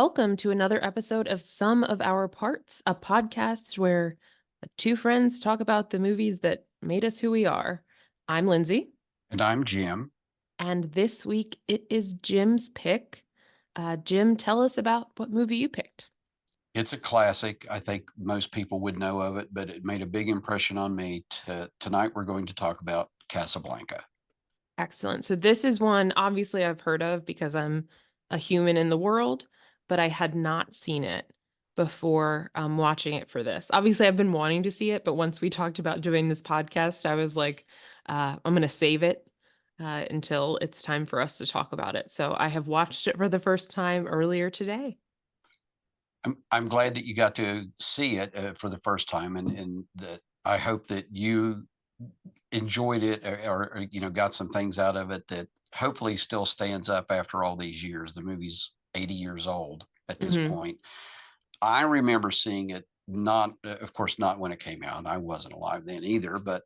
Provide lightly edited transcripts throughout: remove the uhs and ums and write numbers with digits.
Welcome to another episode of Sum of Our Parts, a podcast where two friends talk about the movies that made us who we are. I'm Lindsay, And I'm Jim. and this week it is Jim's pick. Jim, tell us about what movie you picked. It's a classic. I think most people would know of it, but it made a big impression on me. Tonight, we're going to talk about Casablanca. Excellent. So, this is one obviously I've heard of because I'm a human in the world, but I had not seen it before watching it for this. Obviously, I've been wanting to see it, but once we talked about doing this podcast, I was like, I'm going to save it until it's time for us to talk about it. So, I have watched it for the first time earlier today. I'm glad that you got to see it for the first time, and that I hope that you enjoyed it, or got some things out of it that hopefully still stands up after all these years. The movie's 80 years old at this Hmm. point. I remember seeing it, not of course not when it came out. I wasn't alive then either, but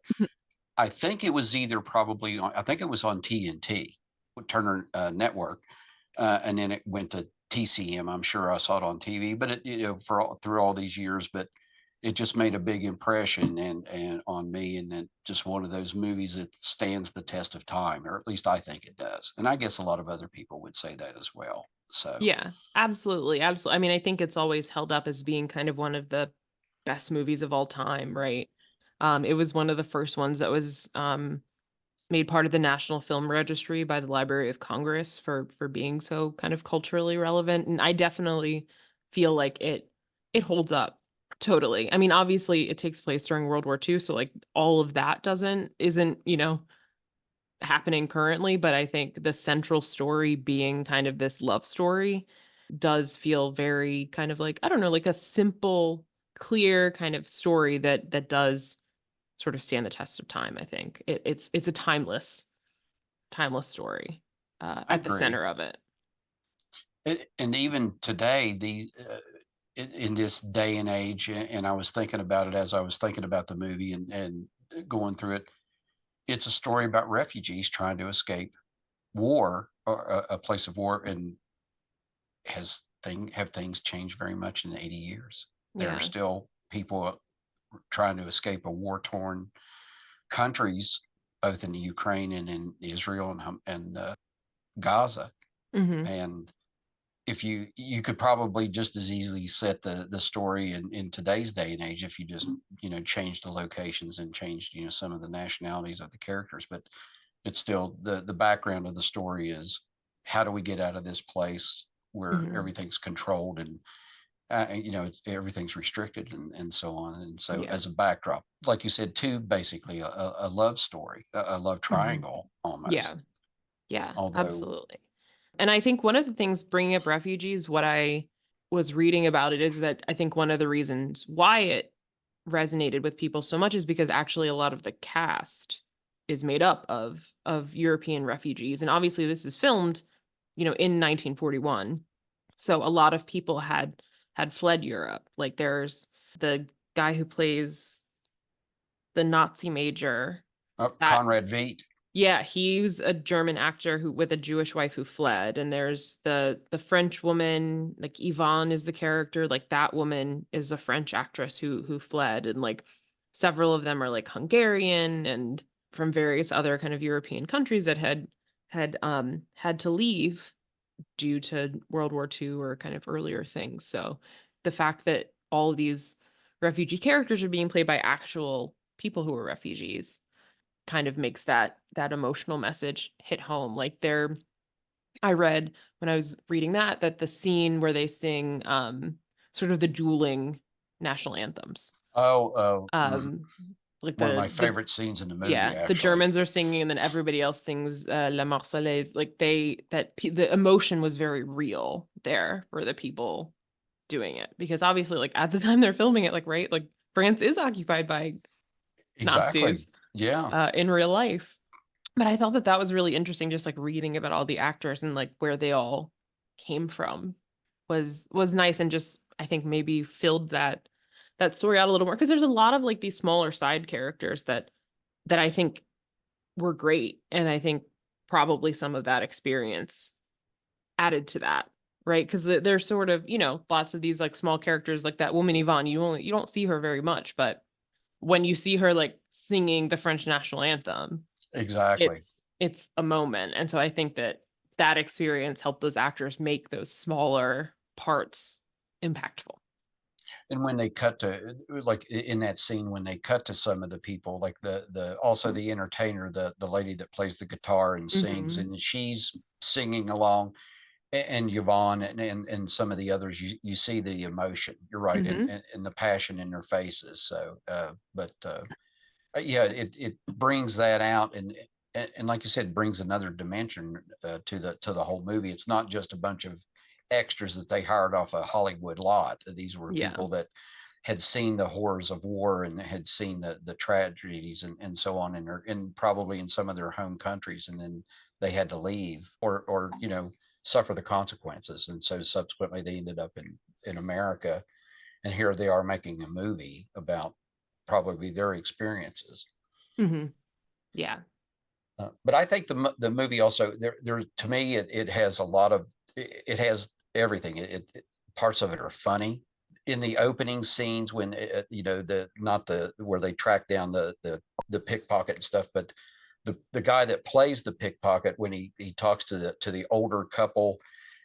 I think it was either probably on, I think it was on TNT, Turner Network, and then it went to TCM. I'm sure I saw it on TV, but through all these years, but it just made a big impression and on me, and then just one of those movies that stands the test of time, or at least I think it does, and I guess a lot of other people would say that as well. So Yeah, absolutely. Absolutely. I mean, I think it's always held up as being kind of one of the best movies of all time, right? It was one of the first ones that was made part of the National Film Registry by the Library of Congress for being so kind of culturally relevant, and I definitely feel like it holds up totally. I mean, obviously, it takes place during World War II, so, like, all of that isn't, happening currently, but I think the central story being kind of this love story does feel very kind of like, I don't know, like a simple, clear kind of story that does sort of stand the test of time, I think. It's a timeless story, I at the agree. center of it. And even today, in this day and age, and I was thinking about it as I was thinking about the movie and going through it. It's a story about refugees trying to escape war, or a place of war. And have things changed very much in 80 years? There are Yeah. still people trying to escape a war torn countries, both in the Ukraine and in Israel and Gaza. Mhm. And if you could probably just as easily set the story in today's day and age if you just change the locations and changed some of the nationalities of the characters. But it's still the background of the story is, how do we get out of this place where Mhm. everything's controlled, and everything's restricted, and so on. And so, Yeah. as a backdrop, like you said, too, basically a love story, a love Mhm. triangle almost. Yeah. Yeah, Although, absolutely. And I think one of the things bringing up refugees, what I was reading about it is that I think one of the reasons why it resonated with people so much is because actually a lot of the cast is made up of European refugees, and obviously this is filmed, in 1941. So a lot of people had fled Europe. Like there's the guy who plays the Nazi major that Conrad Veidt. yeah, he's a German actor who with a Jewish wife who fled, and there's the French woman, like Yvonne is the character, like that woman is a French actress who fled, and like several of them are like Hungarian and from various other kind of European countries that had to leave due to World War II or kind of earlier things. So the fact that all of these refugee characters are being played by actual people who were refugees kind of makes that emotional message hit home. Like I read when I was reading that the scene where they sing sort of the dueling national anthems. Um like One of my the favorite scenes in the movie, yeah, the actually. Germans are singing and then everybody else sings La Marseillaise. Like the emotion was very real there for the people doing it because obviously like at the time they're filming it like right like France is occupied by Exactly. Nazis Yeah. in real life. But I thought that was really interesting just, like, reading about all the actors and, like, where they all came from was nice and just, I think, maybe filled that story out a little more because there's a lot of, like, these smaller side characters that I think were great, and I think probably some of that experience added to that. right? Because they're sort of, lots of these like small characters, like that woman Yvonne. You don't see her very much, but when you see her like singing the French national anthem, Exactly. it's a moment. And so I think that that experience helped those actors make those smaller parts impactful. And when they cut to like in that scene, when they cut to some of the people, like the also the entertainer, the lady that plays the guitar and sings, Hmm. and she's singing along, and Yvonne and some of the others, you see the emotion. You're right, Hmm. and the passion in their faces. So, yeah, it brings that out, and like you said, brings another dimension to the whole movie. It's not just a bunch of extras that they hired off a Hollywood lot. These were Yeah. people that had seen the horrors of war and had seen the tragedies and so on in their and probably in some of their home countries, and then they had to leave or suffer the consequences, and so subsequently they ended up in America, and here they are making a movie about probably their experiences. Hmm. Yeah. But I think the movie also there to me it has a lot of it has everything. Parts of it are funny in the opening scenes when the not the where they track down the pickpocket and stuff, but the guy that plays the pickpocket when he talks to the older couple,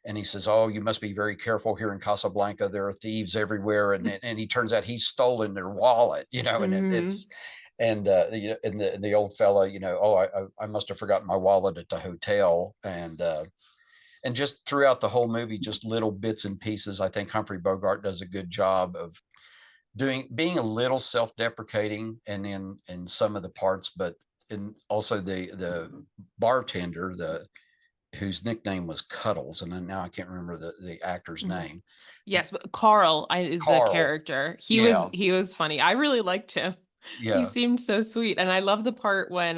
and he says, "Oh, you must be very careful here in Casablanca. There are thieves everywhere," and he turns out he's stolen their wallet, and Hmm. it's and the old fella, oh, I must have forgotten my wallet at the hotel, and just throughout the whole movie, just little bits and pieces. I think Humphrey Bogart does a good job of being a little self-deprecating, and in some of the parts, but and also the bartender, the whose nickname was Cuddles, and then now I can't remember the actor's Hmm. name, but Yes, but Carl is the Carl. character. Yeah, He was funny. I really liked him. He yeah, seemed so sweet, and I love the part when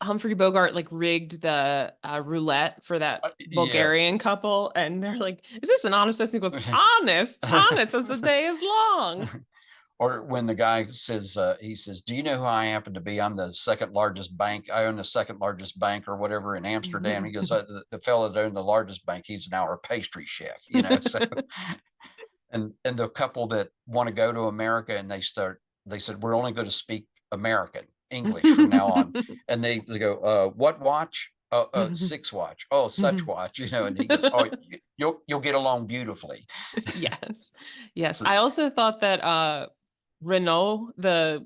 Humphrey Bogart like rigged the roulette for that yes. Bulgarian couple, and they're like, "Is this an honest test?" And he goes, "Honest, honest as the day is long." Or when the guy says, he says, "Do you know who I happen to be? I'm the second largest bank. I own the second largest bank or whatever in Amsterdam." He goes, the fellow that owned the largest bank, he's now a pastry chef. So, and the couple that want to go to America, and they said, "We're only going to speak American English from now on." And they go, "What watch?" Six watch. Oh, such watch. And he goes, "Oh, you'll get along beautifully." Yes. Yes. So, I also thought that Renault, the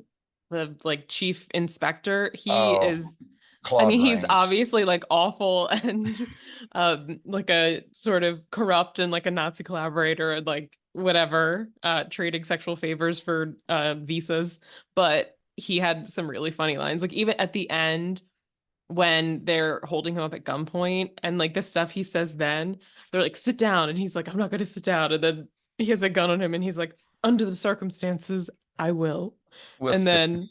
like chief inspector, he oh, is, I Claude mean, he's Rains. obviously like awful and like a sort of corrupt and like a Nazi collaborator and like whatever, trading sexual favors for visas, but he had some really funny lines. Like even at the end when they're holding him up at gunpoint and like the stuff he says then, they're like, sit down, and he's like, I'm not gonna sit down, and then he has a gun on him and he's like, under the circumstances, I will. We'll And see. then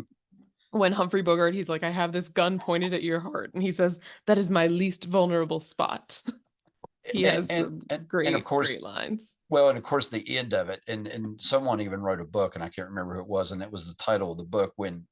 when Humphrey Bogart, he's like, I have this gun pointed at your heart, and he says, that is my least vulnerable spot. He and has and some and of great course, lines. well, and of course, the end of it, and someone even wrote a book, and I can't remember who it was, and it was the title of the book. When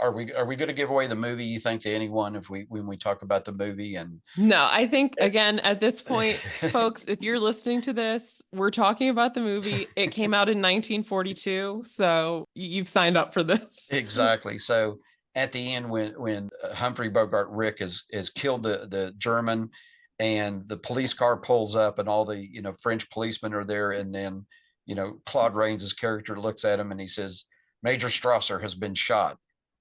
are we going to give away the movie? You think, to anyone if we when we talk about the movie and No, I think it, again at this point, folks, if you're listening to this, we're talking about the movie. It came out in 1942, so you've signed up for this. exactly. So at the end, when Humphrey Bogart Rick is killed the German, and the police car pulls up, and all the French policemen are there, and then Claude Rains' character looks at him and he says, "Major Strasser has been shot."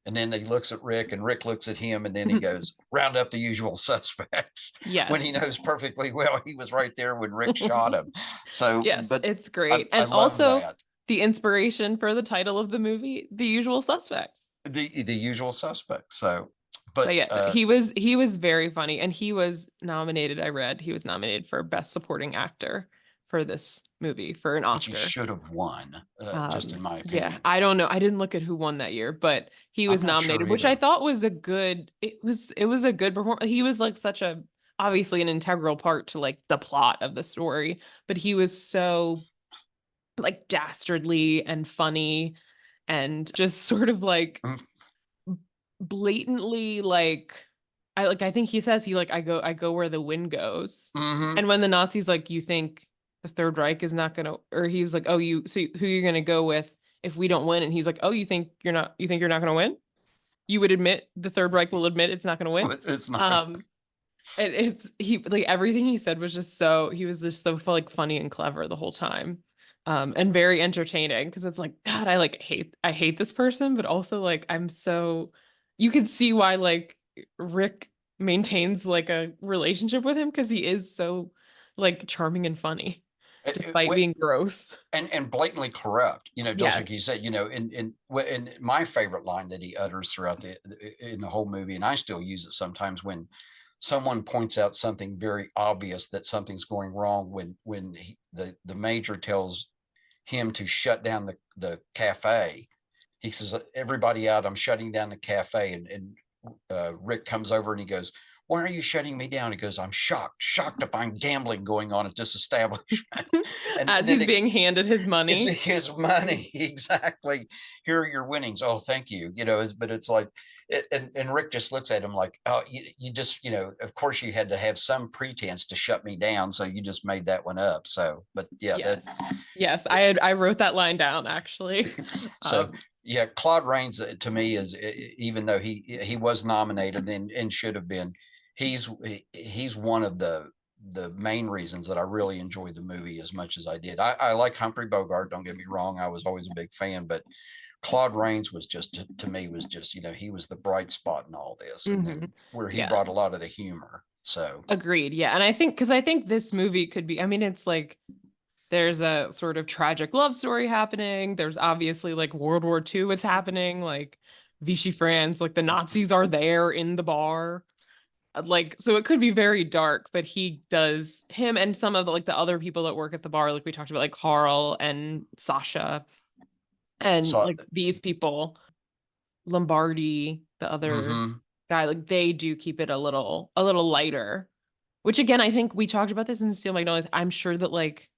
And then he looks at Rick, and Rick looks at him, and then he goes, "Round up the usual suspects," when he Yes. knows perfectly well he was right there when Rick shot him. So, Yes, but it's I, great. I And love also that. the inspiration for the title of the movie, The Usual Suspects. The usual suspects. So, But but yeah, he was very funny, and he was nominated. I read he was nominated for Best Supporting Actor for this movie for an which he Oscar. should have won, just in my Yeah, opinion. I don't know. I didn't look at who won that year, but he I'm was not sure nominated, which I either. thought was a good, it was a good performance. He was like such a, obviously an integral part to like the plot of the story, but he was so like dastardly and funny and just sort of like Mm, blatantly like I think he says he like I go where the wind goes. Hmm. And when the Nazis like you think the Third Reich is not gonna, or he was like, oh, you so who you're gonna go with if we don't win? And he's like, oh, you think you're not gonna win? You would admit the Third Reich will admit it's not gonna win. It's not gonna. Um, and it's he like everything he said was just so he was just so like funny and clever the whole time. And very entertaining because it's like God, I hate this person, but also like I'm so you can see why like Rick maintains like a relationship with him because he is so like charming and funny despite being gross. And blatantly corrupt, just like you Yes. said, in my favorite line that he utters throughout in the whole movie, and I still use it sometimes when someone points out something very obvious that something's going wrong, when the major tells him to shut down the cafe. He says, everybody out, I'm shutting down the cafe. And Rick comes over and he goes, why are you shutting me down? He goes, I'm shocked to find gambling going on at this establishment. And As then he's being handed his it's money. his money. Exactly. Here are your winnings. Oh, thank you. But it's like, and Rick just looks at him like, oh, you just, of course you had to have some pretense to shut me down. So you just made that one up. So, but yeah, Yes. Yes, I wrote that line down actually. so Um, yeah, Claude Rains to me is, even though he was nominated and should have been, he's one of the main reasons that I really enjoyed the movie as much as I did. I like Humphrey Bogart. Don't get me wrong. I was always a big fan, but Claude Rains was just, to me, was just, he was the bright spot in all this, and mhm. then where he Yeah. brought a lot of the humor. So Agreed. Yeah. And I think because I think this movie could be, I mean, it's like there's a sort of tragic love story happening. There's obviously like World War II is happening, like Vichy France, like the Nazis are there in the bar. Like, so it could be very dark, but him and some of the like the other people that work at the bar, like we talked about, like Carl and Sasha and so like these people, Lombardi, the other mhm. guy, like they do keep it a little lighter. Which again, I think we talked about this in Steel Magnolias. I'm sure that like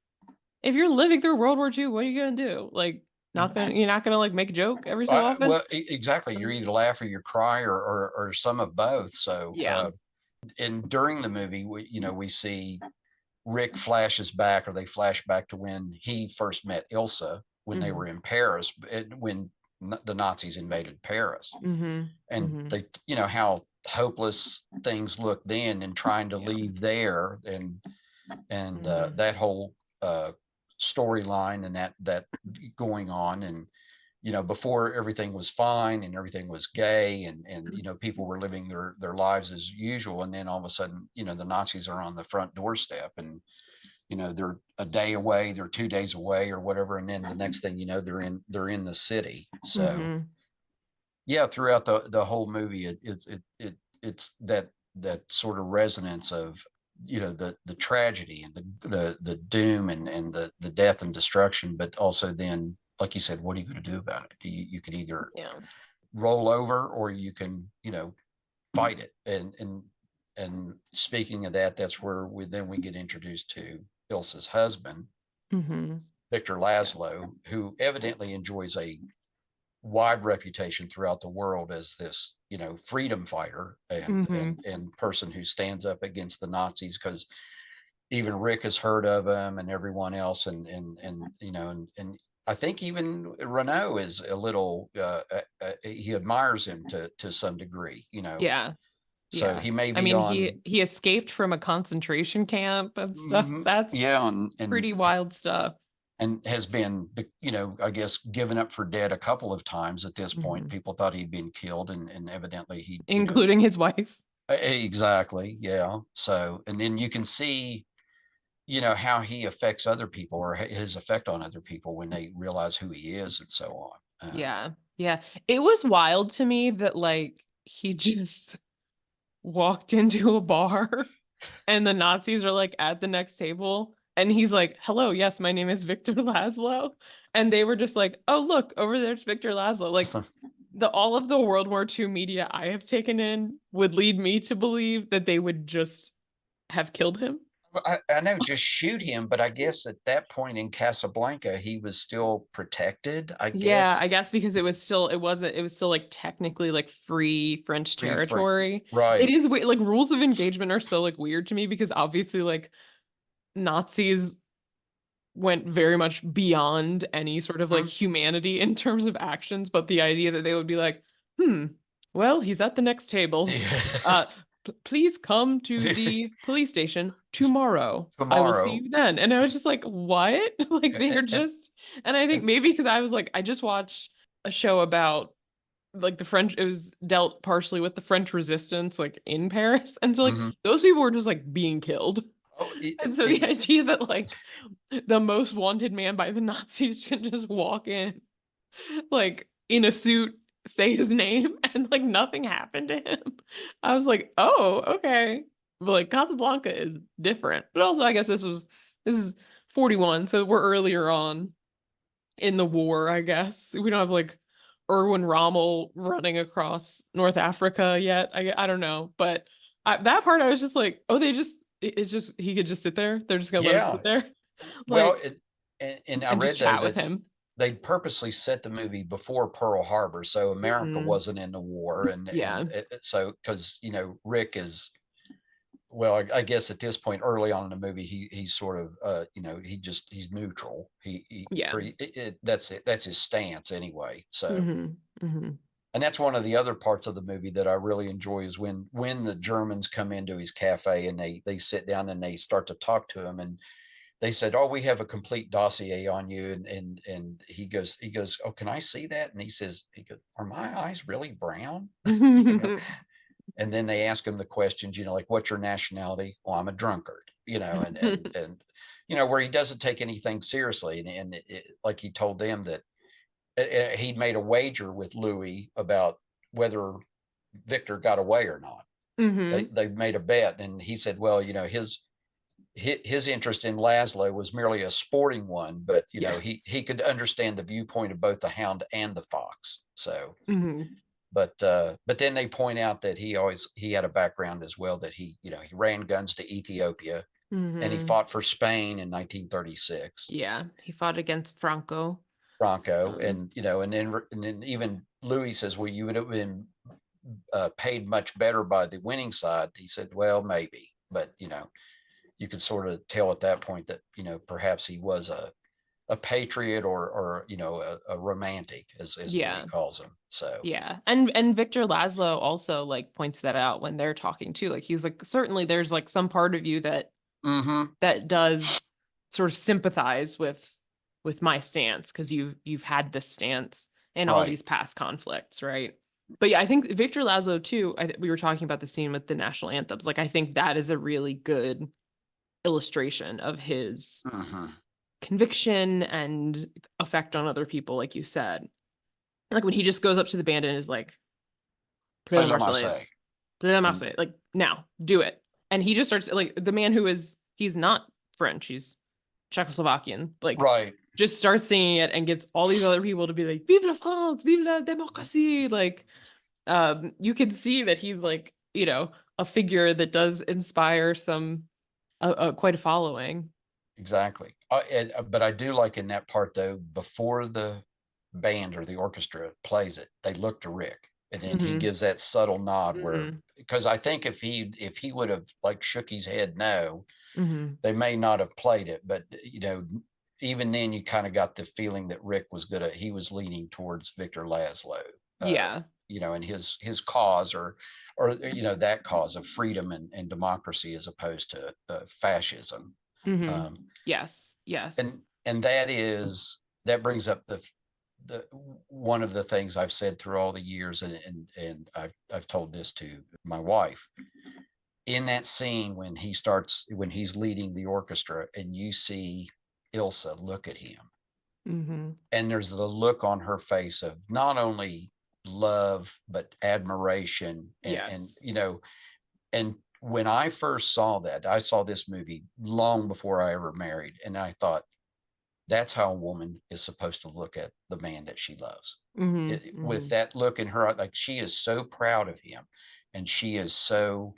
if you're living through World War II, what are you gonna do? Like you're not gonna like make a joke every so often? Well, exactly. You're either laugh or you cry, or some of both. So, Yeah. and during the movie, we see Rick flashes back, or they flash back to when he first met Ilsa when they Mm-hmm. were in Paris, when the Nazis invaded Paris, Mm-hmm. and Mm-hmm. they, how hopeless things looked then, and trying to Yeah. leave there, and Mm-hmm. that whole storyline, and that going on, and before everything was fine and everything was gay, and people were living their lives as usual, and then all of a sudden, the Nazis are on the front doorstep, and they're a day away, they're 2 days away or whatever, and then the next thing you know, they're in the city. So Mm-hmm. yeah, throughout the whole movie, it's that sort of resonance of, the tragedy, and the doom, and the death and destruction, but also then, like you said, what are you going to do about it? You can either Yeah. roll over, or you can, fight it. And speaking of that, that's where we get introduced to Ilsa's husband, Mm-hmm. Victor Yes. Laszlo, who evidently enjoys a wide reputation throughout the world as this, freedom fighter, and Mm-hmm. person who stands up against the Nazis, because even Rick has heard of him, and everyone else, and I think even Renault is a little, he admires him to some degree, Yeah. so Yeah. he may I be mean, on. he escaped from a concentration camp and stuff. Mhm, That's yeah, and pretty wild stuff. has been, I guess, given up for dead a couple of times at this point. Mm-hmm. People thought he'd been killed, and evidently he, Including his wife. exactly, yeah. So, and then you can see, how he affects other people, or his effect on other people when they realize who he is, and so on. Yeah. Yeah. It was wild to me that like he just walked into a bar and the Nazis are like at the next table and he's like, "Hello, yes, my name is Victor Laszlo." And they were just like, "Oh, look, over there's Victor Laszlo." Like So, the all of the World War II media I have taken in would lead me to believe that they would just have killed him. Well, I know, just shoot him, but I guess at that point in Casablanca, he was still protected, I Yeah, I guess. guess because it was still like technically like free French Free Fran territory. It right. is like rules of engagement are so like weird to me because obviously like Nazis went very much beyond any sort of like Mhm. humanity in terms of actions, but the idea that they would be like, well, he's at the next table. Yeah. Uh, please come to the police station tomorrow. I will see Tomorrow, you then. And I was just like, what? Like they're and just, and I think and maybe because I was like, I just watched a show about like the French, it was dealt partially with the French resistance, like in Paris. And so like mhm. those people were just like being killed. Oh, And so the idea that like the most wanted man by the Nazis can just walk in like in a suit, say his name, and like nothing happened to him. I was like, oh, okay. But like Casablanca is different. But also I guess this is 41, so we're earlier on in the war, I guess. We don't have like Erwin Rommel running across North Africa yet. I don't know. But that part I was just like, oh, it's just he could just sit there. They're just gonna let him yeah. sit there. Well, Like and I and just read though chat with that him. they purposely set the movie before Pearl Harbor, so America Hmm. wasn't in the war, Yeah. so because Rick is well, I guess at this point early on in the movie, he's sort of he's neutral. He Yeah. or that's it. That's his stance anyway. So Hmm. Hmm. and that's one of the other parts of the movie that I really enjoy is when the Germans come into his cafe and they sit down and they start to talk to him and they said, "Oh, we have a complete dossier on you," and he goes, "Oh, can I see that?" And he goes, "Are my eyes really brown?" you know. And then they ask him the questions, like, "What's your nationality?" "Well, I'm a drunkard," where he doesn't take anything seriously, like he told them that he'd made a wager with Louis about whether Victor got away or not. Hmm. They made a bet, and he said, "Well, his interest in Laszlo was merely a sporting one, but Yeah. he could understand the viewpoint of both the hound and the fox." So, Hmm. but then they point out that he had a background as well that he ran guns to Ethiopia and he Hmm. fought for Spain in 1936. Yeah. He fought against Franco. Franco, Um, and then even Louis says, "Well, you would have been paid much better by the winning side." He said, "Well, maybe, but you could sort of tell at that point that perhaps he was a patriot or a romantic as Louis yeah. calls him." So, Yeah. And Victor Laszlo also like points that out when they're talking too. Like he's like, certainly there's like some part of you hmm that does sort of sympathize with my stance because you've had this stance in all right, these past conflicts, right? But yeah, I think Victor Lazo too. We were talking about the scene with the national anthems. Like I think that is a really good illustration of his hmm conviction and effect on other people, like you said. Like when he just goes up to the band and is like, "Play play the La Marseillaise, Marseille, play the and Marseillaise, like now, do it." And he just starts like the man who is he's not French, he's Czechoslovakian, like right, just starts singing it and gets all these other people to be like, "Vive la France, vive la démocratie!" Like, you can see that he's like, a figure that does inspire some, quite a following. exactly. But I do like in that part though, before the band or the orchestra plays it, they look to Rick, and then he Hmm. gives that subtle nod where Hmm. because I think if he would have like shook his head no, Hmm. they may not have played it. But even then, you kind of got the feeling that Rick was he was leaning towards Victor Laszlo, uh, Yeah. and his cause or that cause of freedom and democracy as opposed to fascism. Hmm. Um, Yes. Yes. and that brings up the one of the things I've said through all the years, and I've told this to my wife in that scene when he's leading the orchestra and you see Ilsa look at him, Hmm. and there's the look on her face of not only love but admiration, Yes. and when I first saw that, I saw this movie long before I ever married, and I thought that's how a woman is supposed to look at the man that she loves. Hmm. With Hmm. that look in her, like she is so proud of him, and she is so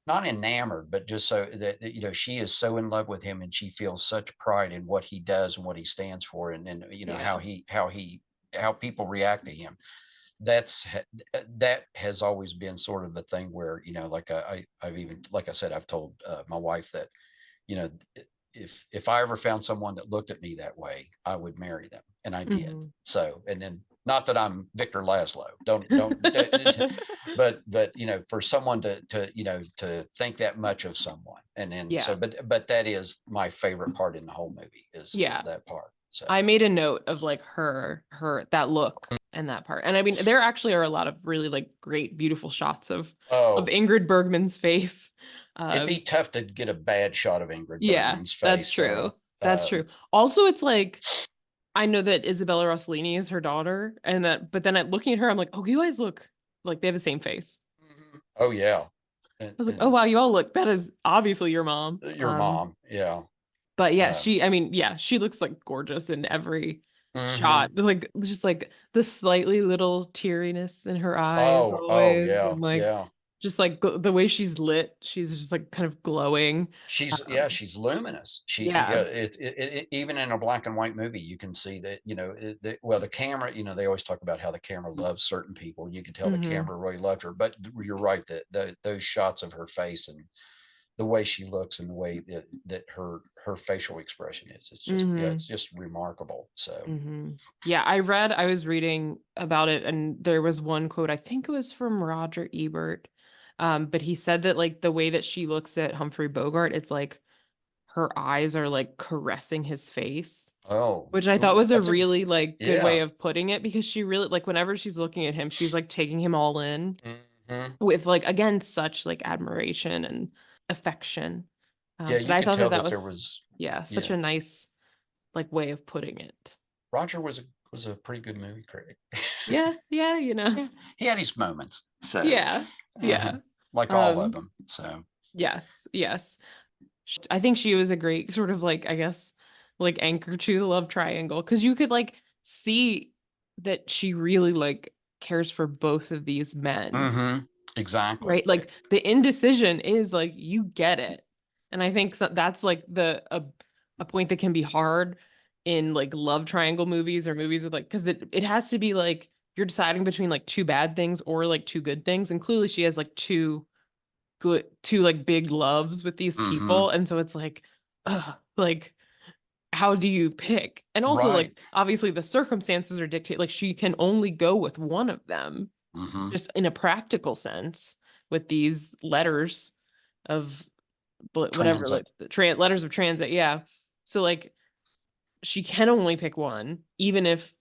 not enamored, but just so that, she is so in love with him and she feels such pride in what he does and what he stands for, and Yeah. how people react to him. That has always been sort of the thing where, like, I've even, like I said, I've told my wife that, you know, if I ever found someone that looked at me that way, I would marry them, and I did. Mhm. So, and then, not that I'm Victor Laszlo, don't, but for someone to think that much of someone, and then Yeah. so, but that is my favorite part in the whole movie is Yeah. that part. So, I made a note of like her that look and that part. And I mean, there actually are a lot of really like great, beautiful shots of oh, Ingrid Bergman's face. it'd be Um, tough to get a bad shot of Ingrid yeah, Bergman's that's face. true. So, That's true. Also, it's like I know that Isabella Rossellini is her daughter, and that, but then looking at her, I'm like, oh, you guys look like they have the same face. oh yeah, I was like, oh and wow, you all look. That is obviously your mom. your mom, yeah. But yeah, Um, I mean, yeah, she looks like gorgeous in every shot. mhm. Like just like the slightly little teariness in her eyes Oh, always, yeah, and like yeah. just like the way she's lit, she's just like kind of glowing. She's luminous. Yeah, Yeah. even in a black and white movie, you can see that, well, the camera, they always talk about how the camera loves certain people. You can tell the Hmm. camera really loved her, but you're right that those shots of her face and the way she looks and the way that her facial expression is, it's just, yeah, Hmm. it's just remarkable. So, Hmm. Yeah, I was reading about it, and there was one quote, I think it was from Roger Ebert. But he said that like the way that she looks at Humphrey Bogart, it's like her eyes are like caressing his face, oh, which I thought ooh, was a that's a, really like good way yeah. of putting it, because she really like whenever she's looking at him, she's like taking him all in Mhm. with like again such like admiration and affection. Yeah, But you I could thought that tell that that there was, was, yeah, such yeah. a nice like way of putting it. Roger was a pretty good movie critic. Yeah, yeah, you know. Yeah, he had his moments. So, Yeah, uh yeah. like all of Um, them. So, yes, yes. I think she was a great sort of like, I guess, like anchor to the love triangle, because you could like see that she really like cares for both of these men, exactly. right? Like the indecision is like you get it. And I think that's like a point that can be hard in like love triangle movies or movies with like, because it has to be like you're deciding between like two bad things or like two good things. And clearly she has like two like big loves with these Hmm. people, and so it's like like how do you pick? And also Right. like obviously the circumstances are dictate, like she can only go with one of them Hmm. just in a practical sense with these letters of whatever, Transit. like the letters of transit, yeah. So like she can only pick one, even if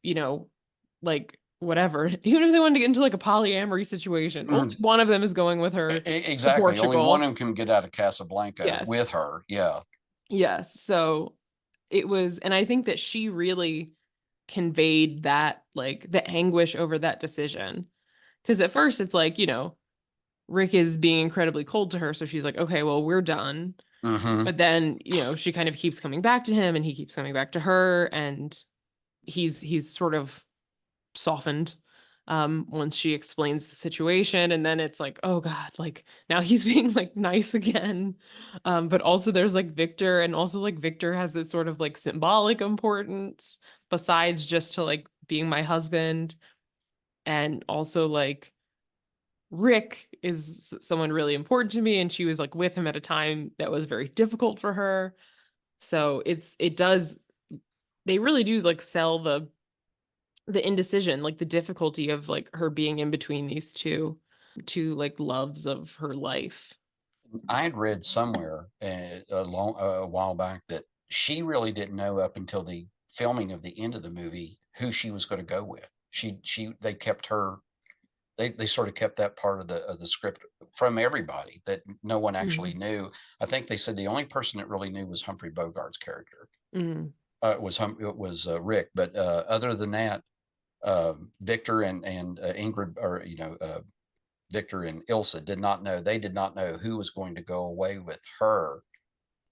like whatever, even if they wanted to get into like a polyamory situation, only Mhm. one of them is going with her to Exactly. Only one of Portugal. them can get out of Casablanca Yes. with her. Yeah. Yes. So it was, and I think that she really conveyed that, like the anguish over that decision. Because at first it's like, Rick is being incredibly cold to her. So she's like, okay, well, we're done. Hmm. But then, she kind of keeps coming back to him and he keeps coming back to her. And he's sort of softened once she explains the situation, and then it's like, oh god, like now he's being like nice again. But also there's like Victor, and also like Victor has this sort of like symbolic importance besides just to like being my husband. And also like Rick is someone really important to me, and she was like with him at a time that was very difficult for her. So it does, they really do like sell the indecision, like the difficulty of like her being in between these two like loves of her life. I had read somewhere a while back that she really didn't know up until the filming of the end of the movie who she was going to go with. They kept her. They sort of kept that part of the script from everybody, that no one actually Mhm. knew. I think they said the only person that really knew was Humphrey Bogart's character. Mhm. It was Rick, but other than that, Victor and Ingrid, or Victor and Ilsa did not know. They did not know who was going to go away with her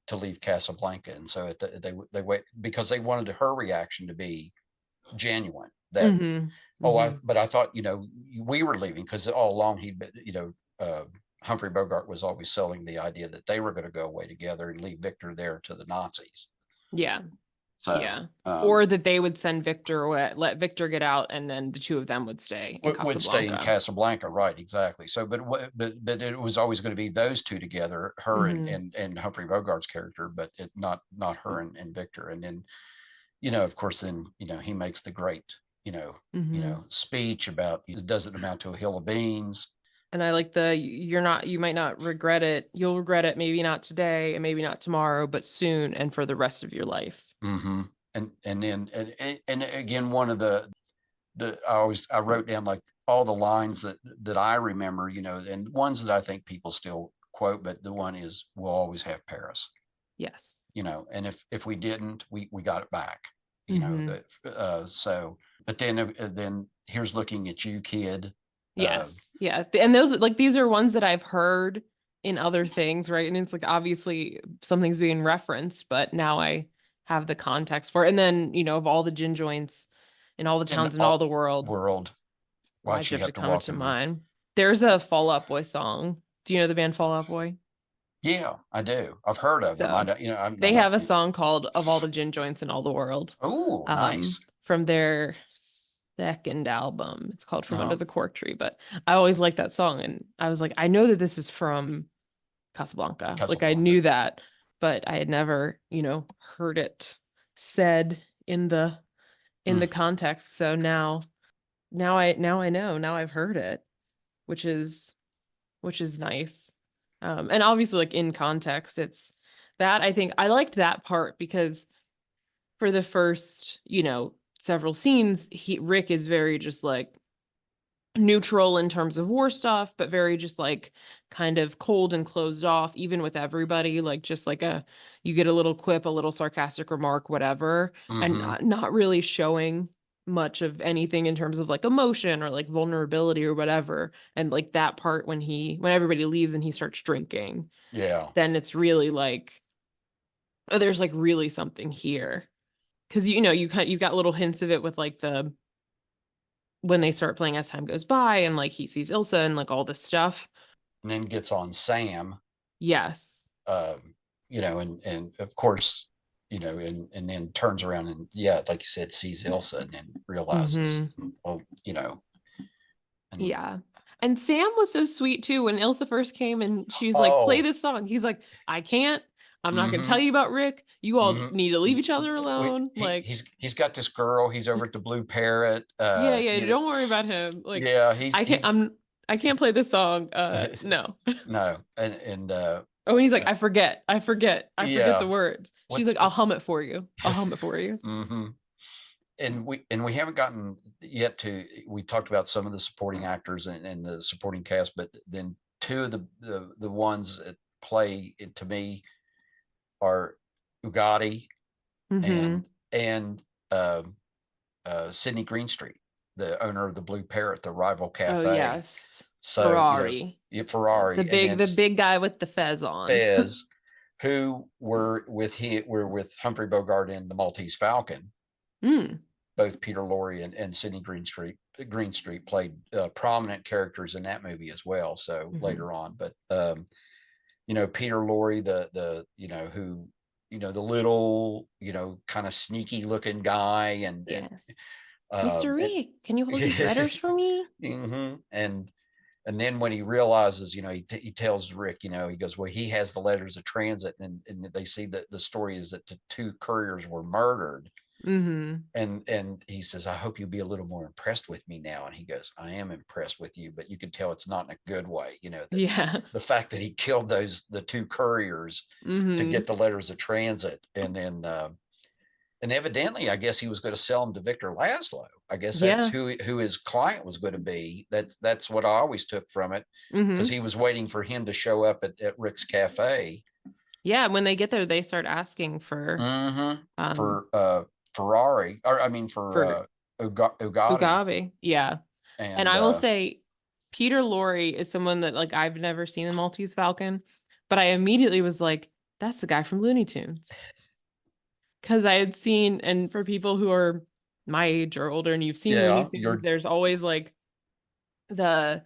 to leave Casablanca, and so they wait because they wanted her reaction to be genuine. That, Mhm. oh, Mhm. but I thought, we were leaving, because all along he'd been, Humphrey Bogart was always selling the idea that they were going to go away together and leave Victor there to the Nazis. Yeah. So Yeah. Or that they would send Victor away, let Victor get out, and then the two of them would stay in would stay in Casablanca. Casablanca, right? Exactly. So, but it was always going to be those two together, her Hmm. and Humphrey Bogart's character, but not her and Victor. And then, of course, then he makes the great Hmm. speech about it doesn't amount to a hill of beans. And I like you might not regret it. You'll regret it, maybe not today and maybe not tomorrow, but soon and for the rest of your life. Mm-hmm. And then and again, one of the I wrote down like all the lines that I remember, and ones that I think people still quote, but the one is we'll always have Paris, Yes. and if we didn't, we got it back, Hmm. that so but then here's looking at you, kid. uh Yes. Yeah. And those, like, these are ones that I've heard in other things, right? And it's like obviously something's being referenced, but now I have the context for it. And then, of all the gin joints in all the in towns in all all the world, world, why why'd she should have have to come walk to in the mind? There's a Fall Out Boy song. Do you know the band Fall Out Boy? Yeah, I do. I've heard of them. I So don't, I'm they not. have a song called Of All the Gin Joints in All the World, Oh, nice. from their second album. It's called From uh Under the Cork Tree, but I always liked that song. And I was like, I know that this is from Casablanca. Like I Casablanca. knew that, but I had never, heard it said in the Mm. context. So now I know. Now I've heard it, which is nice. And obviously, like, in context, it's that I think I liked that part because for the first, several scenes, Rick is very just like neutral in terms of war stuff, but very just like kind of cold and closed off, even with everybody. Like, just like you get a little quip, a little sarcastic remark, whatever, and Hmm. not really showing much of anything in terms of like emotion or like vulnerability or whatever. And like that part when everybody leaves and he starts drinking, Yeah. then it's really like, oh, there's like really something here. Cause you've got little hints of it with like when they start playing as time goes by and like he sees Ilsa and like all this stuff. And then gets on Sam, Yes. and of course, and then turns around and, yeah, like you said, sees Ilsa and then realizes, Hmm. well, and Yeah. And Sam was so sweet too when Ilsa first came and she's like, play oh, this song. He's like, I can't. I'm not going to mm-hmm, tell you about Rick. You all mm-hmm. need to leave each other alone. Like, He's got this girl. He's over at the Blue Parrot. yeah, yeah, don't worry about him. Like, Yeah, I can't he's I can't play this song. No. no, and Oh, and he's like, uh, I forget the yeah. words. She's like, I'll What's hum it for you. I'll hum it for you. hmm and we haven't gotten yet to. We talked about some of the supporting actors and the supporting cast, but then two of the ones that play it to me are Ugadi Hmm. and Sidney Greenstreet, the owner of the Blue Parrot, the rival Oh cafe. yes. So, Ferrari. The Ferrari, and big then the big guy with the fez on. Fez, who were with Humphrey Bogart in the Maltese Falcon. Mm. Both Peter Lorre and Sidney Greenstreet played prominent characters in that movie as well. So Hmm. later on, but Peter Lorre, the who the little kind of sneaky looking guy, Yes. um, Mr. and Reed, can you hold these letters for me? hmm and then when he realizes, he tells Rick, he goes, well, he has the letters of transit, and they see that the story is that the two couriers were murdered. Hmm. And he says, I hope you'll be a little more impressed with me now. And he goes, I am impressed with you, but you can tell it's not in a good way. That Yeah. the fact that he killed the two couriers to get Hmm. the letters of transit, and then and evidently, I guess he was going to sell them to Victor Laszlo. I guess that's Yeah. who his client was going to be. That's what I always took from it, because Hmm. he was waiting for him to show up at Rick's Cafe. Yeah. When they get there, they start asking Mm-hmm. um For Ferrari, or I mean for for Ugadi, Ugave. Yeah. And and I will say Peter Lorre is someone that like I've never seen in Maltese Falcon, but I immediately was like, that's the guy from Looney Tunes. Because I had seen, and for people who are my age or older and you've seen Looney yeah, Tunes, there's always like the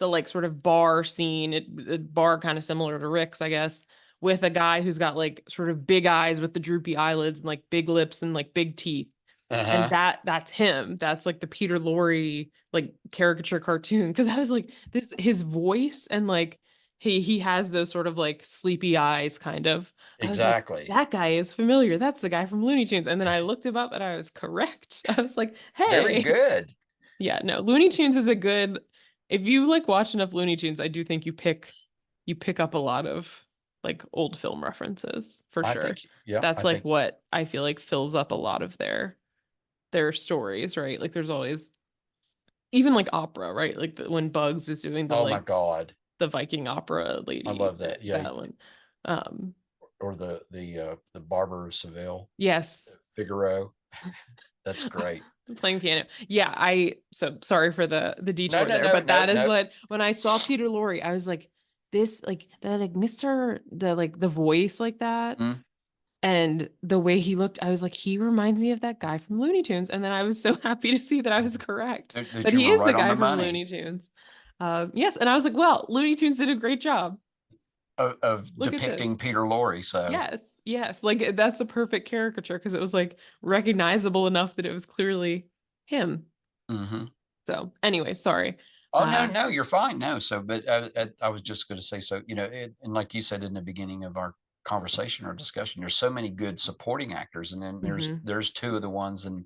the like sort of bar scene, bar kind of similar to Rick's, I guess, with a guy who's got like sort of big eyes with the droopy eyelids and like big lips and like big teeth. And Uh-huh. that's him. That's like the Peter Lorre like caricature cartoon. Because I was like, this his voice and like he has those sort of like sleepy eyes kind of. I was like, Exactly. that guy is familiar. That's the guy from Looney Tunes. And then I looked him up and I was correct. I was like, Very hey. good. Yeah, no, Looney Tunes is a good if you like watch enough Looney Tunes, I do think you pick up a lot of like old film references for I sure. think, yeah, That's I like think, what I feel like fills up a lot of their stories, right? Like there's always even like opera, right? Like when Bugs is doing the oh my like God. the Viking opera I lady love that. Yeah. that one. Um Or the Barber of Seville, yes, Figaro. That's great. playing piano. Yeah, I so sorry for the No, detour no, there, no, but no, that is no. what when I saw Peter Lorre, I was like this like the like Mr. the like the voice like that Mm. and the way he looked, I was like he reminds me of that guy from Looney Tunes and then I was so happy to see that I was correct That that you he were is the right on guy the from money Looney Tunes. Yes, and I was like, well, Looney Tunes did a great job. of Look at depicting this. Peter Lorre. So, Yes, yes. Like that's a perfect caricature because it was like recognizable enough that it was clearly him. mhm. So anyway, sorry. Oh no, Uh no, you're fine. No, so but I was just going to say, so and like you said in the beginning of our conversation or discussion, there's so many good supporting actors, and then mhm, there's two of the ones, and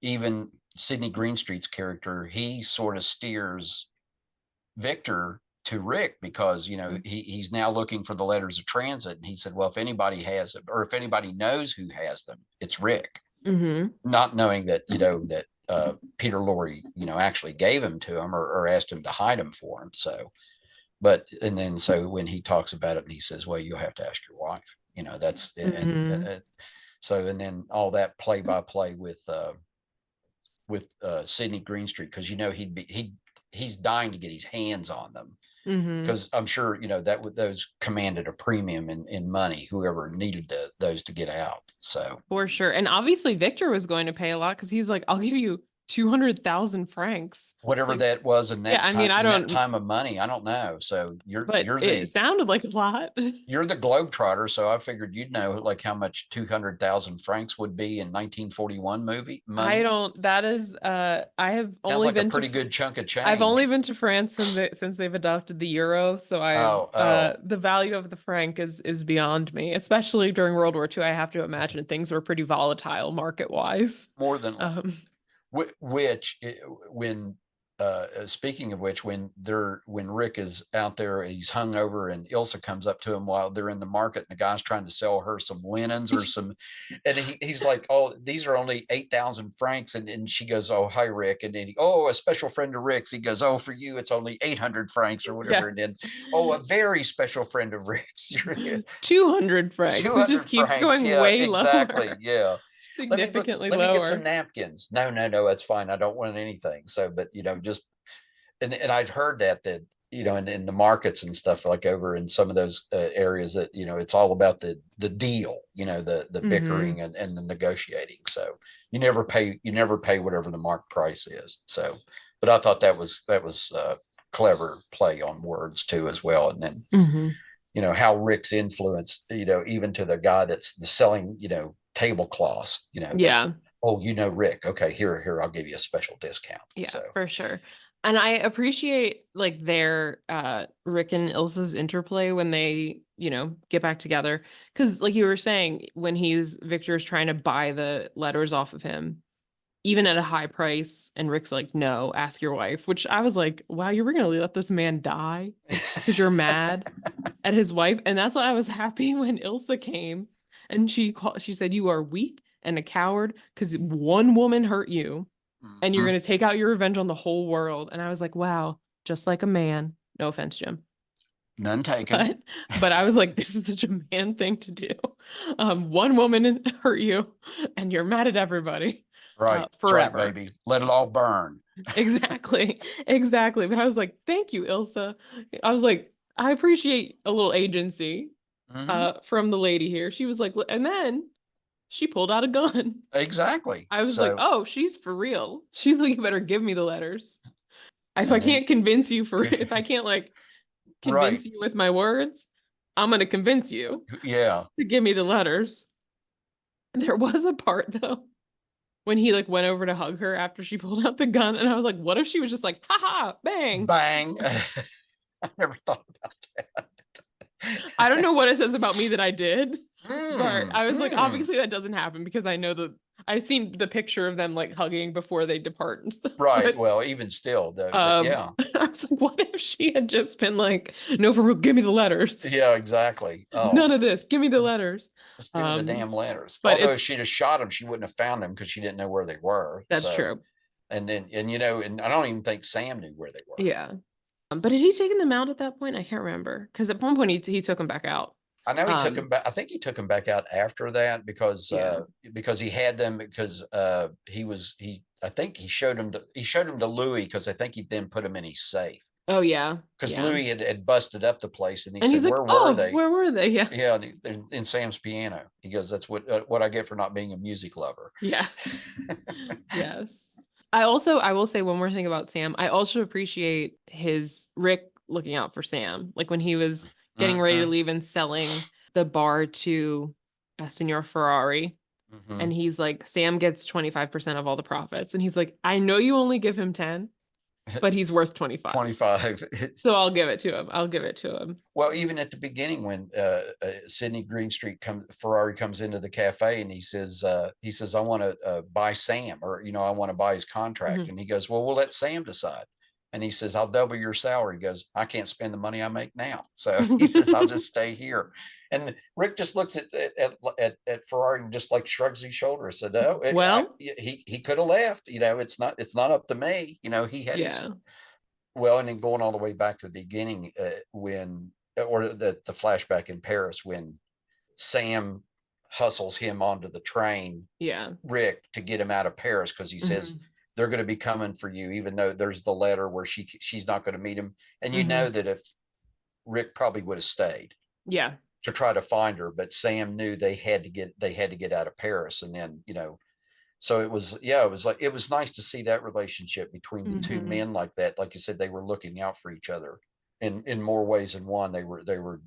even Sidney Greenstreet's character, he sort of steers Victor to Rick because he's now looking for the letters of transit, and he said, well, if anybody has it, or if anybody knows who has them, it's Rick, mhm, not knowing that that Peter Lorre actually gave him to him, or asked him to hide him for him. So, but and then so when he talks about it, and he says, well, you'll have to ask your wife. That's mhm, so, and then all that play by play with Sidney Greenstreet, because he's dying to get his hands on them, mhm. because I'm sure that those commanded a premium in money, whoever needed those to get out. So For sure. And obviously Victor was going to pay a lot because he's like, I'll give you 200,000 francs. whatever Like, that was yeah, I mean, I in that don't, time of money, I don't know. So but it sounded like a lot. you're the globetrotter, so I figured you'd know like how much 200,000 francs would be in 1941 movie I money. don't, that is, I have Sounds only like a been to, pretty good chunk of I've only change. been to France since they've adopted the euro. So I've, Oh, oh, the value of the franc is beyond me, especially during World War II. I have to imagine things were pretty volatile market wise. more than Um, which when speaking of which, when Rick is out there, he's hung over, and Ilsa comes up to him while they're in the market, and the guy's trying to sell her some linens or some, and he's like, oh, these are only 8,000 francs, and she goes, oh, hi Rick, and then oh, a special friend of Rick's, he goes, oh, for you it's only 800 francs or whatever, and yes. then oh, a very special friend of Rick's, you're 200 francs. It just 200 keeps francs, going yeah, way exactly, lower, yeah. significantly Let me get some lower. napkins. No, no, no, that's fine. I don't want anything. So, but just, and I've heard that in the markets and stuff, like over in some of those areas, that it's all about the deal, the Hmm. bickering and the negotiating. So you never pay whatever the mark price is. So, but I thought that was clever play on words too as well. And then Hmm. how Rick's influence, even to the guy that's selling, tablecloths, that, Yeah. oh, Rick, okay, here, I'll give you a special discount. Yeah, So for sure. And I appreciate like their Rick and Ilsa's interplay when they, get back together. Cause like you were saying, when Victor's trying to buy the letters off of him, even at a high price, and Rick's like, no, ask your wife, which I was like, wow, you were gonna let this man die because you're mad at his wife. And that's why I was happy when Ilsa came and she said, you are weak and a coward because one woman hurt you and you're mhm. going to take out your revenge on the whole world. And I was like, wow, just like a man. No offense, Jim. None taken. But I was like, this is such a man thing to do. One woman hurt you and you're mad at everybody Right. That's right, forever. baby. Let it all burn. Exactly. Exactly. But I was like, thank you, Ilsa. I was like, I appreciate a little agency Hmm. from the lady here. She was like, and then she pulled out a gun. Exactly. I was like, So oh, she's for real. She's like, you better give me the letters. If I And then can't convince you if I can't like right. convince you with my words, I'm gonna convince you Yeah. to give me the letters. There was a part though when he like went over to hug her after she pulled out the gun, and I was like, what if she was just like, haha, bang? Bang. I never thought about that. I don't know what it says about me that I did, but Mm, I was like, mm. obviously that doesn't happen because I know I've seen the picture of them like hugging before they depart and stuff. Right. But Well, even still, though, but yeah. I was like, what if she had just been like, no, for real, give me the letters. Yeah, exactly. Oh, None of this. Give me the letters. just give me the Um, damn letters. but Although it's if she'd have shot him, she wouldn't have found him because she didn't know where they were. that's So, true. and and I don't even think Sam knew where they were. Yeah. But had he taken them out at that point? I can't remember. Because at one point he took them back out. I know he took Um, him back. I think he took him back out after that yeah. because he had them because he I think he showed him to Louis because I think he then put him in his safe Oh yeah. because Yeah. Louis had busted up the place and he And he's said, like, "Where were oh, they?" where were they? Yeah. Yeah, they're in Sam's piano. He goes, "That's what I get for not being a music lover." Yeah. Yes. I will say one more thing about Sam. I also appreciate his Rick looking out for Sam. Like when he was getting ready to Hmm. leave and selling the bar to Signor Ferrari. Hmm. And he's like, Sam gets 25% of all the profits. And he's like, I know you only give him 10, but he's worth 25. 25. So I'll give it to him. I'll give it to him. Well, even at the beginning, when Sidney Greenstreet Ferrari comes into the cafe and he says, I want to buy Sam, or I want to buy his contract, Mhm. and he goes, well, we'll let Sam decide. And he says, I'll double your salary. He goes, I can't spend the money I make now, so he says, I'll just stay here. And Rick just looks at Ferrari and just like shrugs his shoulders. Said, "Oh, Well, he could have left. It's not up to me. He had his." yeah. Well, and then going all the way back to the beginning, when or the flashback in Paris when Sam hustles him onto the train, Yeah. Rick, to get him out of Paris because he says Hmm. they're going to be coming for you, even though there's the letter where she's not going to meet him, and you know Hmm. that if Rick probably would have stayed Yeah. to try to find her, but Sam knew they had to get out of Paris, and then so it was nice to see that relationship between the two Hmm. men like that. Like you said, they were looking out for each other in more ways than one. They were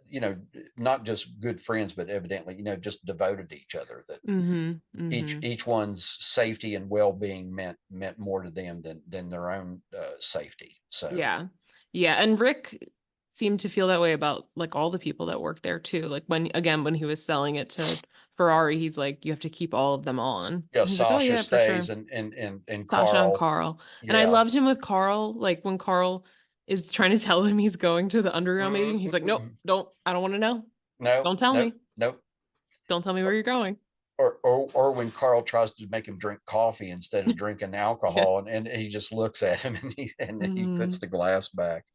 you know not just good friends, but evidently just devoted to each other. That Hmm. each Hmm. each one's safety and well-being meant more to them than their own safety. So Yeah. Yeah. And Rick seemed to feel that way about like all the people that work there too. Like when he was selling it to Ferrari, he's like, you have to keep all of them on. yeah, And he's like, oh Sasha yeah, for stays sure. and Sasha and Carl. Carl. And I Yeah. loved him with Carl. Like when Carl is trying to tell him he's going to the underground meeting, he's like, nope, Mm-mm. I don't want to know. No, Don't tell no, me. no. Don't tell me where you're going. Or when Carl tries to make him drink coffee instead of drinking Yeah. alcohol, and he just looks at him and he puts Mhm. the glass back.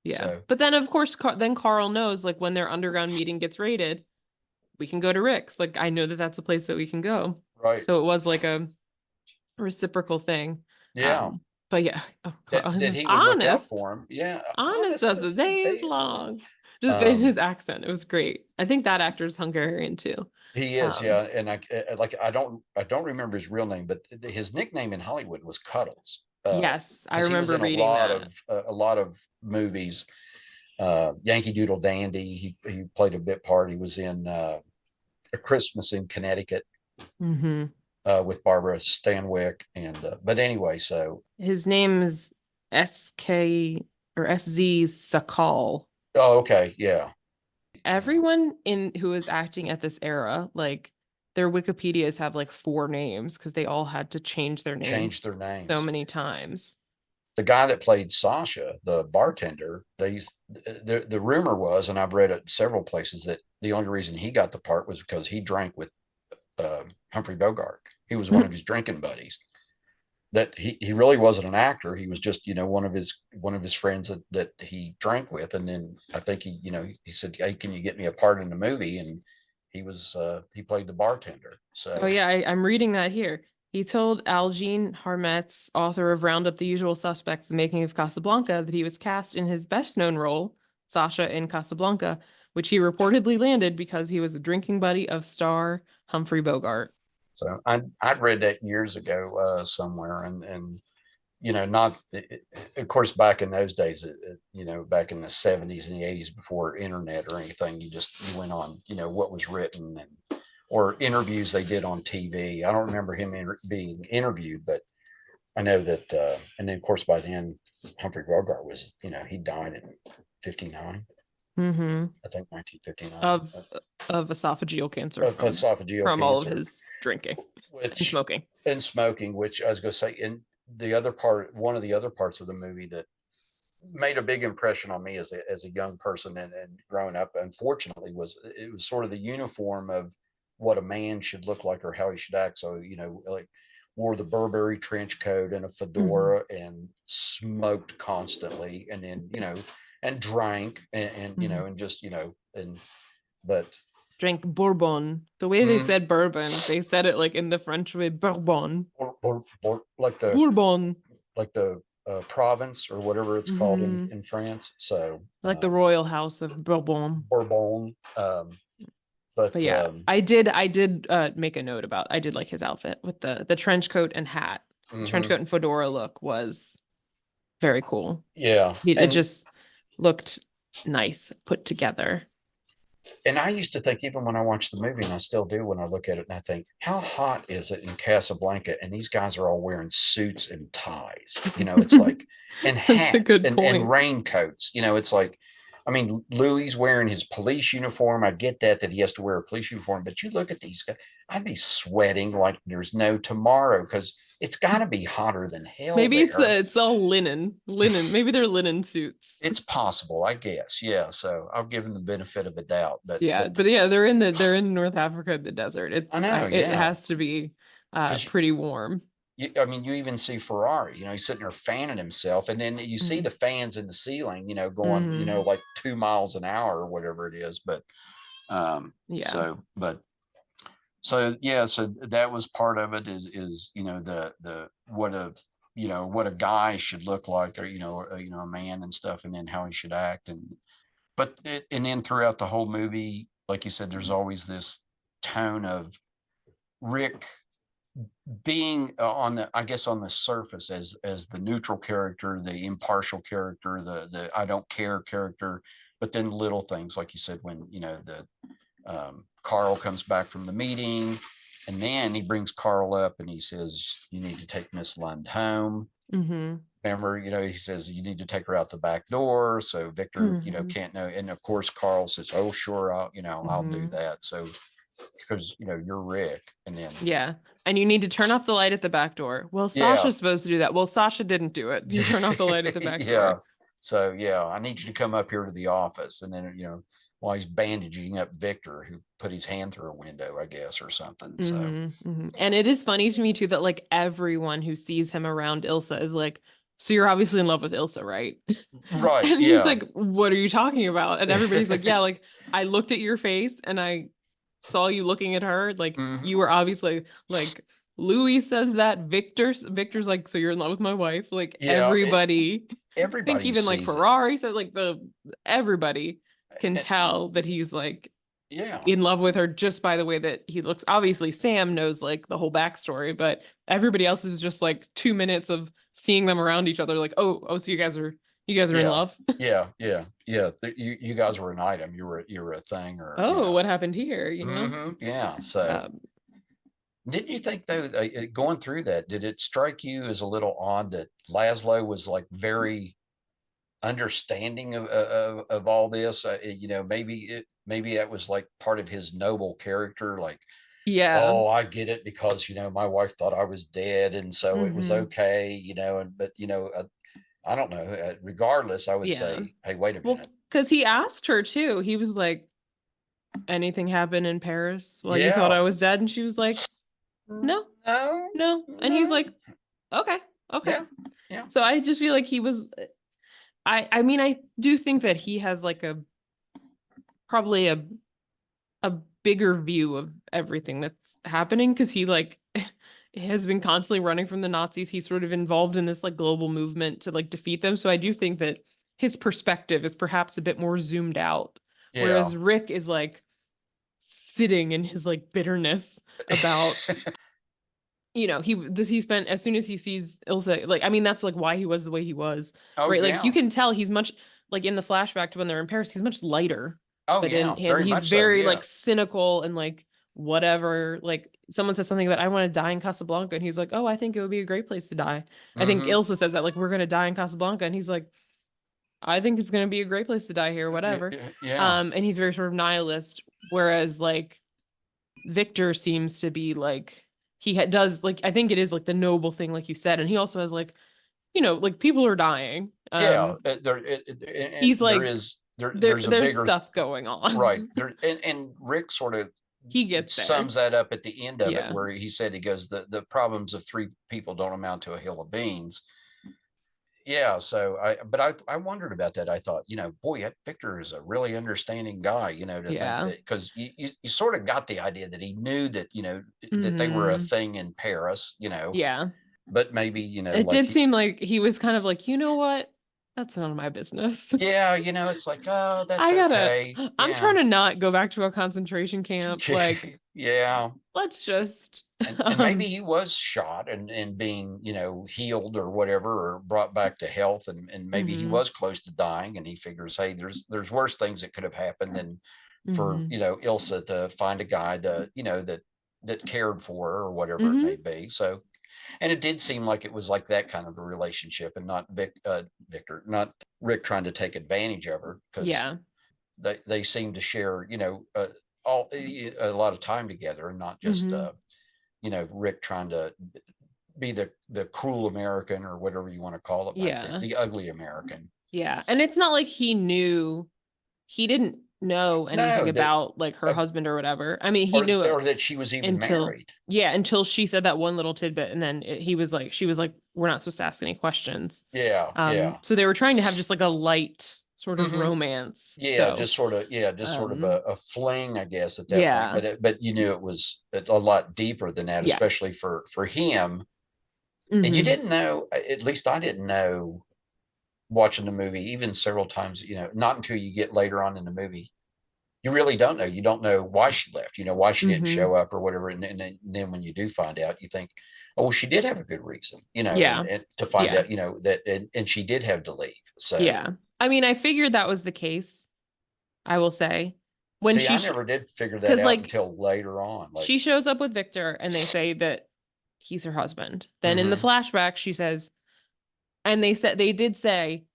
Yeah. So But then of course then Carl knows like when their underground meeting gets raided, we can go to Rick's. Like I know that that's a place that we can go. right, So it was like a reciprocal thing. yeah, But yeah, oh, that Carl, that he would look out honest. for him. Yeah, Honest honest as the as the day is day is long. long. Just in Um, his accent. It was great. I think that actor's Hungarian too. he is, Um, yeah, and I don't remember his real name, but his nickname in Hollywood was Cuddles. yes, I Because he was remember in a reading lot that. of movies. Yankee Doodle Dandy. He played a bit part. He was in A Christmas in Connecticut Hmm. with Barbara Stanwyck. And but anyway, so His name is SK or SZ Sakal. okay, yeah, yeah, Everyone in who was acting at this era, like their Wikipedias have like four names because they all had to change their changed names their so names. many times. The guy that played Sasha, the bartender, the rumor was, and I've read it several places, that the only reason he got the part was because he drank with Humphrey Bogart. He was one of his drinking buddies. That he really wasn't an actor. He was just one of his friends that he drank with, and then I think he said, "Hey, can you get me a part in the movie?" And he played the bartender. Oh So yeah, I'm reading that here. He told Algene Harmetz, author of Round Up the Usual Suspects: The Making of Casablanca, that he was cast in his best-known role, Sasha in Casablanca, which he reportedly landed because he was a drinking buddy of star Humphrey Bogart. I'd read that years ago somewhere, and not, of course, back in those days, back in the 70s and the 80s before internet or anything, you went on, what was written or interviews they did on TV. I don't remember him being interviewed, but I know that, and then of course by then Humphrey Bogart was, he died in 59, Mm-hmm. I think 1959, Of esophageal cancer of esophageal from all of cancer, his drinking and which smoking. and smoking, which I was going to say, in one of the other parts of the movie that made a big impression on me as a young person and growing up, unfortunately, was it was sort of the uniform of what a man should look like or how he should act. So, like wore the Burberry trench coat and a Mm-hmm. fedora and smoked constantly, and then, and drank Mm-hmm. and just, and but Drank Bourbon. The way they mm, said bourbon, they said it like in the French way, Bourbon. like Bourbon. the province or whatever it's called Mm-hmm. in France. So, Like the royal house of Bourbon. Bourbon. But But yeah, I did make a note about I did like his outfit with the trench coat and hat. Trench mhm. coat and fedora look was very cool. Yeah, It just looked nice put together. and I used to think, even when I watch the movie, and I still do when I look at it, and I think, how hot is it in Casablanca? And these guys are all wearing suits and ties. It's like, and That's a hats good and point. raincoats. It's like, I mean, Louis wearing his police uniform. I get that he has to wear a police uniform, but you look at these guys, I'd be sweating like there's no tomorrow because it's got to be hotter than hell Maybe there. it's all linen. Linen. Maybe they're linen suits. It's possible, I guess. Yeah. So I'll give him the benefit of the doubt, Yeah, but yeah, they're in North Africa, the desert. I know, It yeah. has to be Because pretty warm. I mean, you even see Ferrari, he's sitting there fanning himself, and then you see Mm-hmm. the fans in the ceiling, going, Mm-hmm. like 2 miles an hour or whatever it is. But Yeah. so yeah, so that was part of it. Is the what a guy should look like, or a man and stuff, and then how he should act, and then throughout the whole movie, like you said, there's always this tone of Rick being on the, I guess, on the surface as the neutral character, the impartial character, the I don't care character, but then little things like you said, when the Carl comes back from the meeting, and then he brings Carl up and he says, you need to take Miss Lund home. Mm-hmm. Remember, he says you need to take her out the back door so Victor, Mm-hmm. can't know. And of course Carl says, oh sure, I'll do Mm-hmm. that. So because you're Rick, and then Yeah. And you need to turn off the light at the back door. Well, yeah. Sasha's supposed to do that. Well, Sasha didn't do it. You turn off the light at the back Yeah. door. So yeah, I need you to come up here to the office, and then while he's bandaging up Victor, who put his hand through a window, I guess, or something. So Mm-hmm. Mm-hmm. And it is funny to me too that like everyone who sees him around Ilsa is like, so you're obviously in love with Ilsa, right? right, And he's yeah. like, what are you talking about? And everybody's like, yeah, like I looked at your face and I saw you looking at her. Like Mhm. you were obviously like Louis says that. Victor's like, so you're in love with my wife. Like Yeah, everybody, I think everybody even like sees it. Ferrari said like the everybody can Eh, tell that he's like yeah, in love with her just by the way that he looks. Obviously, Sam knows like the whole backstory, but everybody else is just like 2 minutes of seeing them around each other, like, oh, so you guys are in yeah, love. yeah. You guys were an item. You were a thing, or Oh, what happened here? Yeah. So Um, didn't you think though, going through that, did it strike you as a little odd that Laszlo was like very understanding of all this? Maybe that was like part of his noble character, like, yeah. oh, I get it because my wife thought I was dead, and so it was Mm-hmm. okay, and but I don't know. Regardless, I would Yeah. say, hey, wait a Well, minute. because he asked her too. He was like, anything happened in Paris while you thought Yeah. I was dead? And she was like, no, No, no. And he's no. like, okay, okay. Yeah, yeah, So I just feel like he was I mean I do think that he has like a probably a bigger view of everything that's happening because he like has been constantly running from the Nazis. He's sort of involved in this like global movement to like defeat them. So I do think that his perspective is perhaps a bit more zoomed out, yeah. whereas Rick is like sitting in his like bitterness about he spent as soon as he sees Ilsa, like I mean that's like why he was the way he was, Oh right? Like you yeah. can tell he's much like in the flashback to when they're in Paris, he's much lighter, Oh but yeah. and Very he's much so. very like Yeah. cynical and like whatever. Like someone says something about I want to die in Casablanca, and he's like, oh, I think it would be a great place to die. I think Mm-hmm. Ilsa says that like we're gonna die in Casablanca, and he's like, I think it's gonna be a great place to die here, whatever. Yeah. And he's very sort of nihilist, whereas like Victor seems to be like does like I think it is like the noble thing, like you said, and he also has like like people are dying. Yeah. And He's like there's a there's bigger stuff going right on. there, and Rick sort of He gets there. sums that up at the end of it, Yeah. where he said, he goes, the problems of three people don't amount to a hill of beans. Yeah, so I wondered about that. I thought, boy, Victor is a really understanding guy, to think Yeah. that, because you sort of got the idea that he knew that, that they were a Hmm. thing in Paris, Yeah. but maybe, It like did he, seem like he was kind of like, you know what? That's none of my business. yeah, it's like, oh, that's I gotta, okay. I'm Yeah. trying to not go back to a concentration camp. Like, Yeah. let's just, And maybe he was shot and being, healed or whatever, or brought back to health, and maybe he hmm was close to dying, and he figures, hey, there's worse things that could have happened than for, hmm Ilsa to find a guy to, that cared for her or whatever it may hmm be. So, and it did seem like it was like that kind of a relationship, and not Victor, not Rick trying to take advantage of her, because Yeah. they seem to share, all a lot of time together, and not just hmm Rick trying to be the cruel American, or whatever you want to call it back then, Yeah. the ugly American. Yeah. And it's not like he didn't know anything No, that about like her uh, husband or whatever. I mean, he knew it or that she was even until, married. yeah, until she said that one little tidbit. And then she was like, we're not supposed to ask any questions. Yeah, yeah. So they were trying to have just like a light sort of Hmm. romance. Yeah, So, just sort of um, a fling, I guess, at that point. yeah. But you knew it was a lot deeper than that, especially Yes. for him. And you hmm didn't know, at least I didn't know, watching the movie even several times, not until you get later on in the movie, you really don't know. You don't know why she left, why she didn't hmm show up or whatever. And then when you do find out, you think, oh, well, she did have a good reason, Yeah. and to find Yeah. out, that, and she did have to leave. So, Yeah. I mean, I figured that was the case, I will say. When see, she, I never did figure that because out like until later on. Like, she shows up with Victor and they say that he's her husband. Then in the mm-hmm, flashback, she says, and they did say,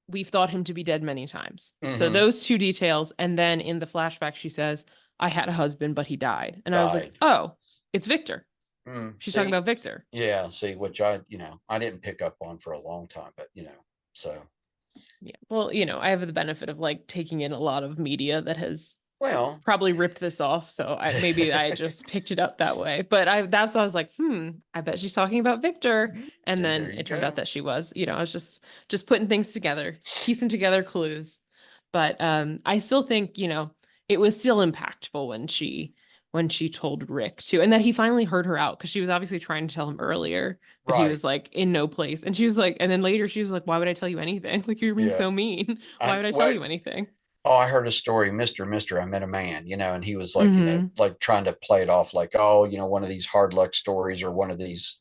we've thought him to be dead many times. So mm-hmm, those two details. And then in the flashback, she says, I had a husband, but he died. And I was like, died. oh, it's Victor. She's talking See, about Victor. yeah, see, which I didn't pick up on for a long time, but so, Yeah. Well, I have the benefit of like taking in a lot of media that has well, probably ripped this off. So maybe I just picked it up that way. But that's why I was like, I bet she's talking about Victor. And see, there then you it turned out go. that she was, I was just putting things together, piecing together clues. But I still think, it was still impactful when she told Rick to, and that he finally heard her out because she was obviously trying to tell him earlier, but he Right. was like in no place. And she was like, and then later she was like, why would I tell you anything? Like you're being Yeah. so mean. Why I would I tell what you anything? Oh, I heard a story, Mister, I met a man, and he was like, Mm-hmm. like trying to play it off like, oh, one of these hard luck stories, or one of these,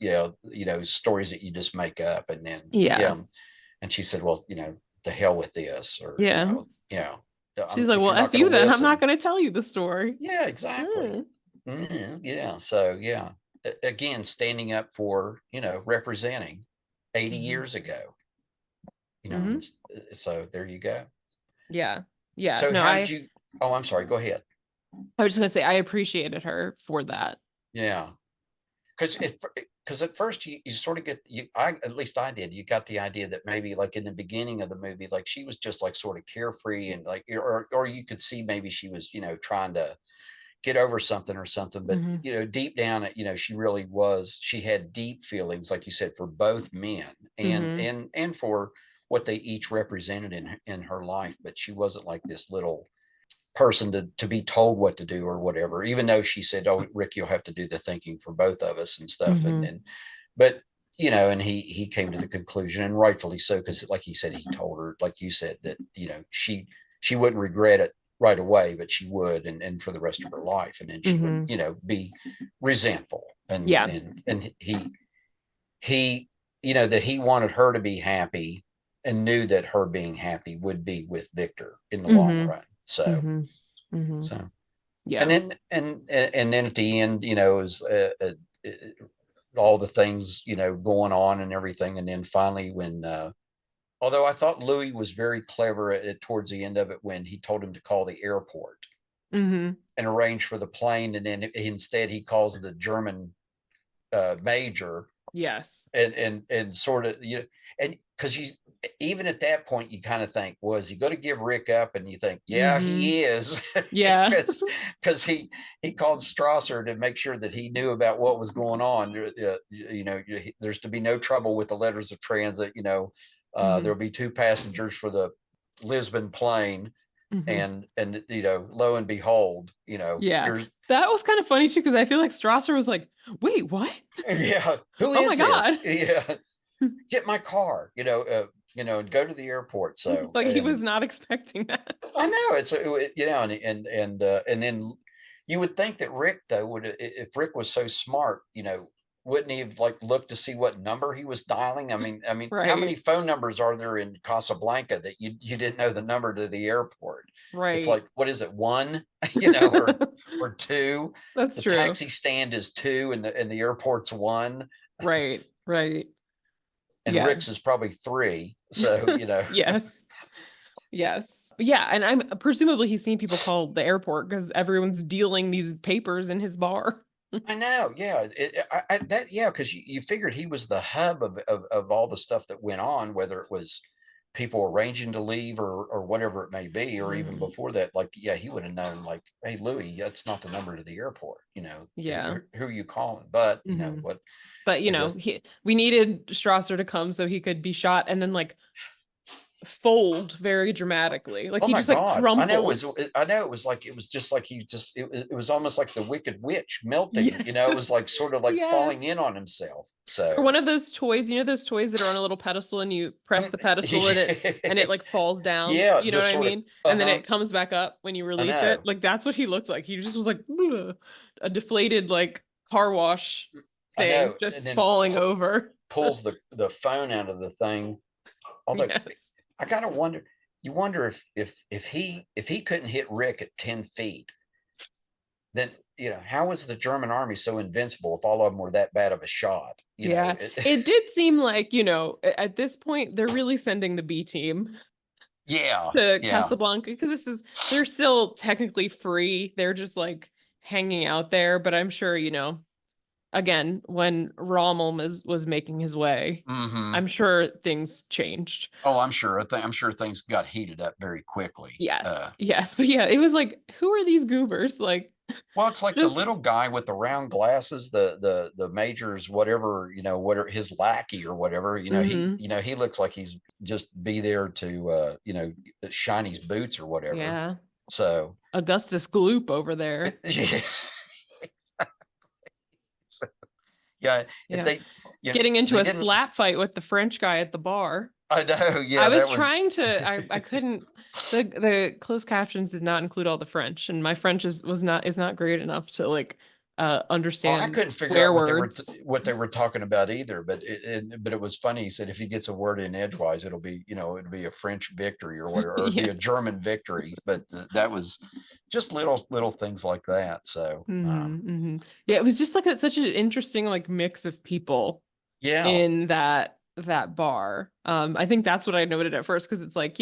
stories that you just make up. And then, Yeah. yeah. And she said, well, the hell with this, or, Yeah. She's like, if well, you're not F going you to then. I'm not listen. going to tell you the story. Yeah, exactly. Mm. Yeah. So, yeah. Again, standing up for, representing 80 Mm-hmm. years ago, Mm-hmm. and so there you go. Yeah. Yeah. So No, how did you, oh, I'm sorry, go ahead. I was just going to say, I appreciated her for that. Yeah. Because at first you sort of get, I, at least I did, you got the idea that maybe, like, in the beginning of the movie, like she was just like sort of carefree, and like, or you could see maybe she was, trying to get over something or something. But Mm-hmm. deep down, she had deep feelings, like you said, for both men, and Mm-hmm. for what they each represented in her life. But she wasn't like this little person to be told what to do or whatever, even though she said, oh, Rick, you'll have to do the thinking for both of us and stuff. and Mm-hmm. and but and he came to the conclusion, and rightfully so, because like he said, he told her, like you said, that she wouldn't regret it, right away, but she would, and for the rest of her life. And then she would, Mhm. be resentful, Yeah. and he, that he wanted her to be happy and knew that her being happy would be with Victor in the long Mhm. run. So, Mhm. Mhm. so, and Yeah. then, and then at the end, is all the things, going on and everything. And then finally, when, although I thought Louis was very clever towards the end of it, when he told him to call the airport Mhm. and arrange for the plane, and then instead he calls the German major, Yes. and sort of, and because you, even at that point, you kind of think, was he going to give Rick up? And you think, yeah, Mhm. he is. Yeah. Because he called Strasser to make sure that he knew about what was going on. There's to be no trouble with the letters of transit. Mhm. There'll be two passengers for the Lisbon plane, Mhm. and lo and behold, Yeah. here's, That was kind of funny too, because I feel like Strasser was like, "Wait, what? yeah, who Oh my is this? God." Yeah, get my car, and go to the airport. So, Like he was and not expecting that. I know and then you would think that Rick, though, if Rick was so smart, wouldn't he have like looked to see what number he was dialing? I mean, how many Right. phone numbers are there in Casablanca that you didn't know the number to the airport? It's Right. like, what is it, one, or two? That's The true. taxi stand is two, and the airport's one. Right. Right. And Yeah. Rick's is probably three. So, Yes. Yes. Yeah, and I'm presumably he's seen people call the airport because everyone's dealing these papers in his bar. I know. Yeah. Yeah. Cause you figured he was the hub of all the stuff that went on, whether it was people arranging to leave, or whatever it may be, or even Mhm. before that, like, yeah, he would have known, like, hey, Louis, that's not the number to the airport, Yeah. who are you calling? But Hmm. what, But I guess, we needed Strasser to come so he could be shot and then like fold very dramatically. Like oh he my just like God. crumples. I know it was like, it was just like it was almost like the Wicked Witch melting, it was Yes. like sort of like falling in Yes. on himself. Or So, one of those toys, those toys that are on a little pedestal and you press the pedestal and it like falls down. yeah, You know what just I sort of, mean? And then uh-huh. it comes back up when you I release it. know. Like that's what he looked like. He just was like "Ugh," a deflated like car wash I thing know. And just then falling over. pulls the phone out of the thing. Although, Yes. I gotta wonder, you wonder if he couldn't hit Rick at 10 feet, then, how was the German army so invincible if all of them were that bad of a shot? Yeah. It did seem like, at this point they're really sending the B team Yeah, to yeah. Casablanca because they're still technically free. They're just like hanging out there, but I'm sure, again, when Rommel was making his way, Hmm. I'm sure things changed. Oh, I'm sure things got heated up very quickly. Yes, yes, but yeah, it was like, who are these goobers? Like, Well, it's like the just little guy with the round glasses, the major's whatever, whatever his lackey or whatever, hmm he looks like he's just be there to, shine his boots or whatever. yeah, So, Augustus Gloop over there. yeah, so, yeah, if Yeah, you know, getting into they a didn't, slap fight with the French guy at the bar. I know, I yeah, was that was, trying to I couldn't the closed captions did not include all the French and my French is not great enough to like oh, I understand couldn't figure swear out words. what they were talking about either. But it was funny. He said if he gets a word in edgewise, it'll be a French victory or whatever, or it'd be a Yes. German victory. But that was just little things like that. So, Yeah, it was just like such an interesting like mix of people yeah, in that bar. I think that's what I noted at first because it's like,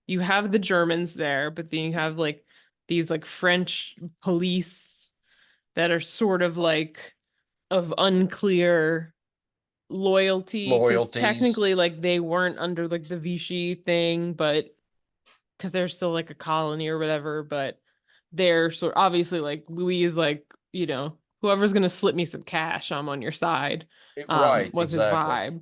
you have the Germans there, but then you have like these like French police that are sort of like of unclear loyalty because loyalties, technically like they weren't under like the Vichy thing, but because they're still like a colony or whatever, but they're sort obviously like Louis is like, whoever's gonna slip me some cash, I'm on your side, right? was his Exactly. vibe.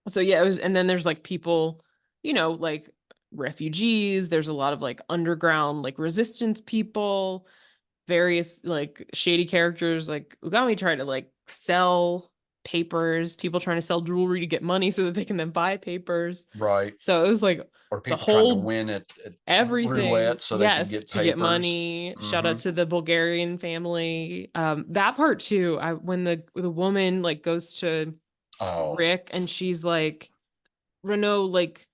So yeah, it was, and then there's like people, like refugees, there's a lot of like underground like resistance people, various like shady characters like Ugami tried to like sell papers, people trying to sell jewelry to get money so that they can then buy papers. Right. So it was like Or the people trying to whole win at everything. roulette so they can Yes, get to get papers. money. Shout out Hmm. to the Bulgarian family. That part too. I when the woman like goes to Oh, Rick and she's like, Renault, like,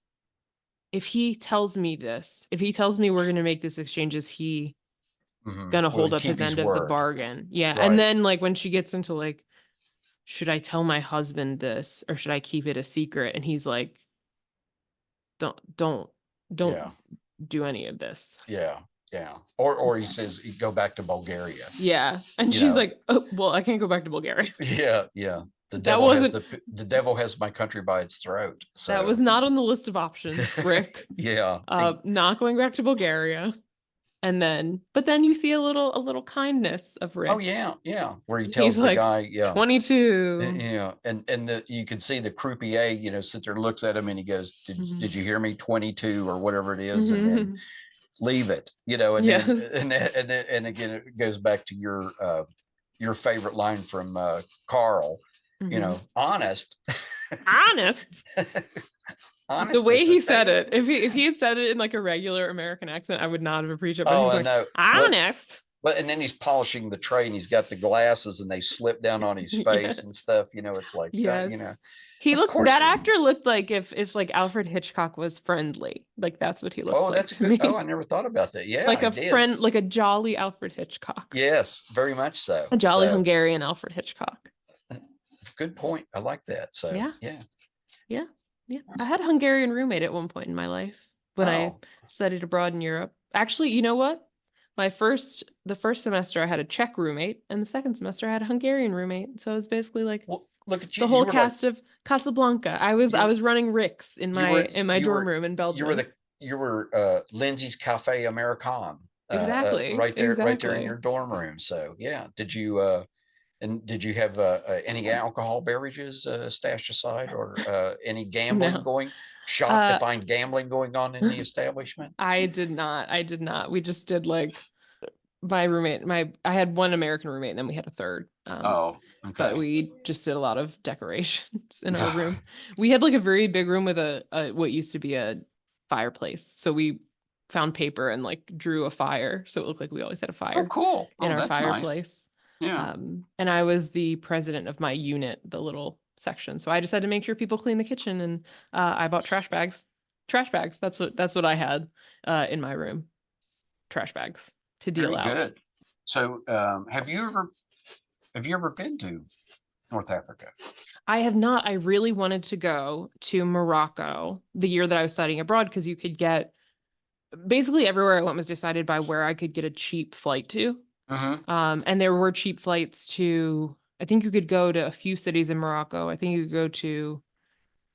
if he tells me this, if he tells me we're gonna make this exchange, is he gonna will he hold up keep his his end of the word? bargain? Yeah. And Right. then like when she gets into like, should I tell my husband this or should I keep it a secret? And he's like, don't Yeah. do any of this. Yeah. Yeah. Or he says go back to Bulgaria. Yeah. And You she's know. like, oh, well, I can't go back to Bulgaria. Yeah. Yeah. That wasn't The devil has my country by its throat. that was So not on the list of options, Rick. yeah. Not going back to Bulgaria. And then, but then you see a little kindness of Oh Rick. yeah, yeah. Where he He's tells the like guy, yeah, 22. yeah, and you can see the croupier, sit there, looks at him, and he goes, "Did Mhm. you hear me? 22 or whatever it is," and then Mhm. leave it, and then Yes. and again it goes back to your favorite line from Carl, Mhm. honest, Honest. The honest way as a he said daisy. it, if he had said it in like a regular American accent, I would not have appreciated it. But Oh, he's I going, know. honest. But and then he's polishing the tray, and he's got the glasses, and they slip down on his Yeah. face and stuff. It's like, Yes. He of looked course. that actor looked like if like Alfred Hitchcock was friendly. Like that's what he looked Oh, like that's a to good. Oh, I me. never thought about that. Yeah, Like I a did. friend, like a jolly Alfred Hitchcock. Yes, very much so. A jolly So Hungarian Alfred Hitchcock. good point. I like that. So Yeah. yeah. Yeah. Yeah. I had a Hungarian roommate at one point in my life when I Oh, studied abroad in Europe. Actually, you know what? The first semester I had a Czech roommate, and the second semester I had a Hungarian roommate. So it was basically like well, look at you. the You whole were like cast of Casablanca. I you was running Ricks you were in my you dorm were room in you were Belgium. the you were Lindsay's Cafe American, Exactly. right there in your Exactly. dorm room. So yeah. Did you have any alcohol beverages stashed aside, or any gambling No. going? Shocked to Uh find gambling going on in the establishment. I did not. I did not. We just did like my roommate, my I had one American roommate and then we had a third. Oh, But okay. we just did a lot of decorations in our room. We had like a very big room with a what used to be a fireplace. So we found paper and like drew a fire. So it looked like we always had a Oh, fire cool. in Oh, our that's nice. fireplace. Yeah. And I was the president of my unit, the little section. So I just had to make sure people clean the kitchen and I bought trash bags. Trash bags. That's what I had in my room. Trash bags to deal Very out. good. So, have you ever been to North Africa? I have not. I really wanted to go to Morocco the year that I was studying abroad because you could get basically everywhere I went was decided by where I could get a cheap flight to. Mm-hmm. And there were cheap flights to, I think you could go to a few cities in Morocco. I think you could go to,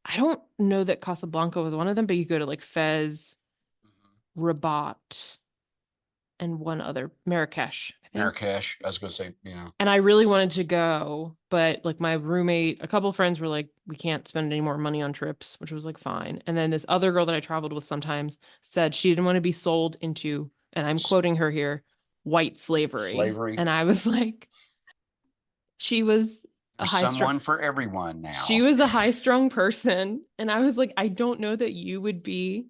I don't know that Casablanca was one of them, but you could go to like Fez, Rabat, and one other, Marrakesh, I think. Marrakesh. I was going to say, And I really wanted to go, but like my roommate, a couple friends were like, we can't spend any more money on trips, which was like fine. And then this other girl that I traveled with sometimes said she didn't want to be sold into, and I'm quoting her here, white slavery. slavery. And I was like, she was a There's high strung, someone for everyone she now. was a high strung person. And I was like, I don't know that you would be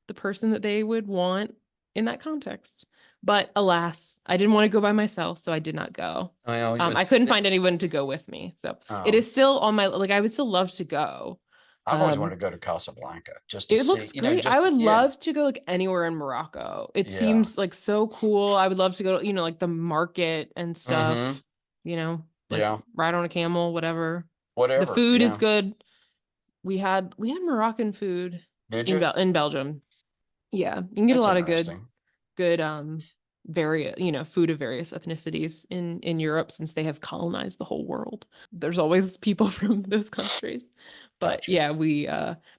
the person that they would want in that context. But alas, I didn't want to go by myself, so I did not go. Well, I couldn't find anyone to go with me. So it oh, is still on my, like, I would still love to go. I've always wanted Um, to go to Casablanca just to it see, looks great. I just, would yeah, love to go like anywhere in Morocco. It yeah, seems like so cool. I would love to go, like the market and mm-hmm, stuff, like yeah, ride on a camel, whatever. The whatever, food is yeah. good. We had Moroccan food Did you? In Belgium. Yeah, you can get a That's lot of interesting. good food of various ethnicities in Europe since they have colonized the whole world. There's always people from those countries. But Gotcha. yeah, we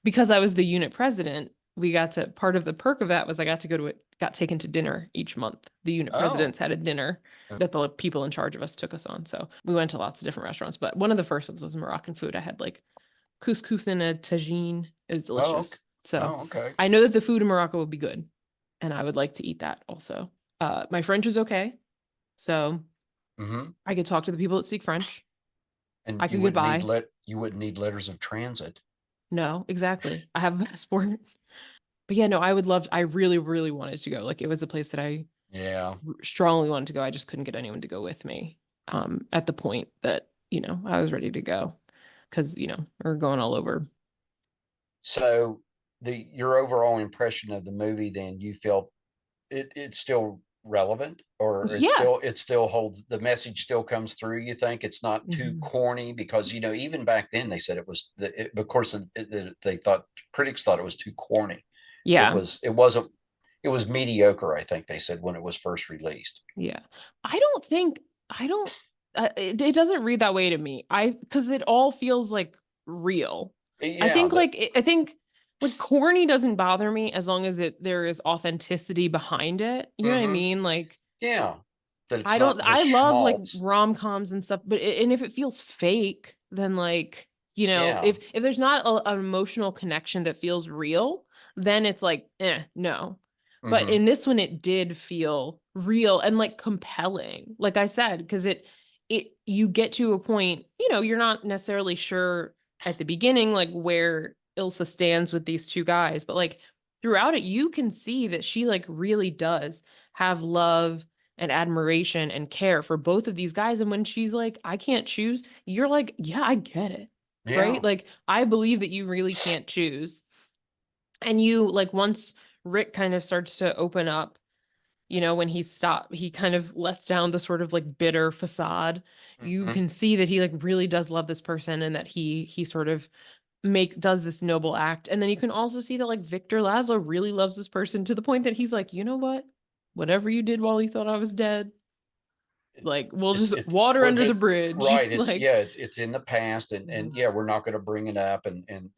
because I was the unit president, we got to part of the perk of that was I got to go to it, got taken to dinner each month. The unit Oh, presidents had a dinner that the people in charge of us took us on. So we went to lots of different restaurants, but one of the first ones was Moroccan food. I had like couscous and a tagine. It was oh, okay. delicious. So Oh, okay. I know that the food in Morocco would be good, and I would like to eat that also. My French is okay, so Mm-hmm. I could talk to the people that speak French. And I could get by. you wouldn't need letters of transit. No, exactly. I have a passport. But yeah, no, I would love, I really, really wanted to go. Like it was a place that I Yeah. strongly wanted to go. I just couldn't get anyone to go with me at the point that, I was ready to go because, we're going all over. So the your overall impression of the movie, then you felt it's still relevant, or Yeah. it still holds, the message still comes through, you think it's not too Mhm. corny? Because even back then they said it was of course they thought, critics thought it was too corny. Yeah. It wasn't, it was mediocre, I think they said, when it was first released. Yeah. I don't think, I don't, it doesn't read that way to me. Because it all feels like real. I Yeah, think like, I think like corny doesn't bother me as long as there is authenticity behind it. You know what I mm-hmm, mean? Like, yeah, that it's I don't, not I just love like schmaltz. rom-coms and stuff, but and if it feels fake, then like, Yeah. if there's not an emotional connection that feels real, then it's like, no. But Mm-hmm. in this one, it did feel real and like compelling, like I said, because you get to a point, you're not necessarily sure at the beginning, like where Ilsa stands with these two guys, but like throughout it, you can see that she like really does have love and admiration and care for both of these guys. And when she's like, I can't choose, you're like, yeah, I get it. Right? Yeah. Like, I believe that you really can't choose. And you, like, once Rick kind of starts to open up, when he kind of lets down the sort of like bitter facade, you Mm-hmm. can see that he like really does love this person and that he sort of does this noble act. And then you can also see that like Victor Laszlo really loves this person to the point that he's like, you know what? Whatever you did while you thought I was dead, like we'll just It water well, under the just bridge. right. It's Like, yeah, it's in the past, and yeah, we're not going to bring it up, and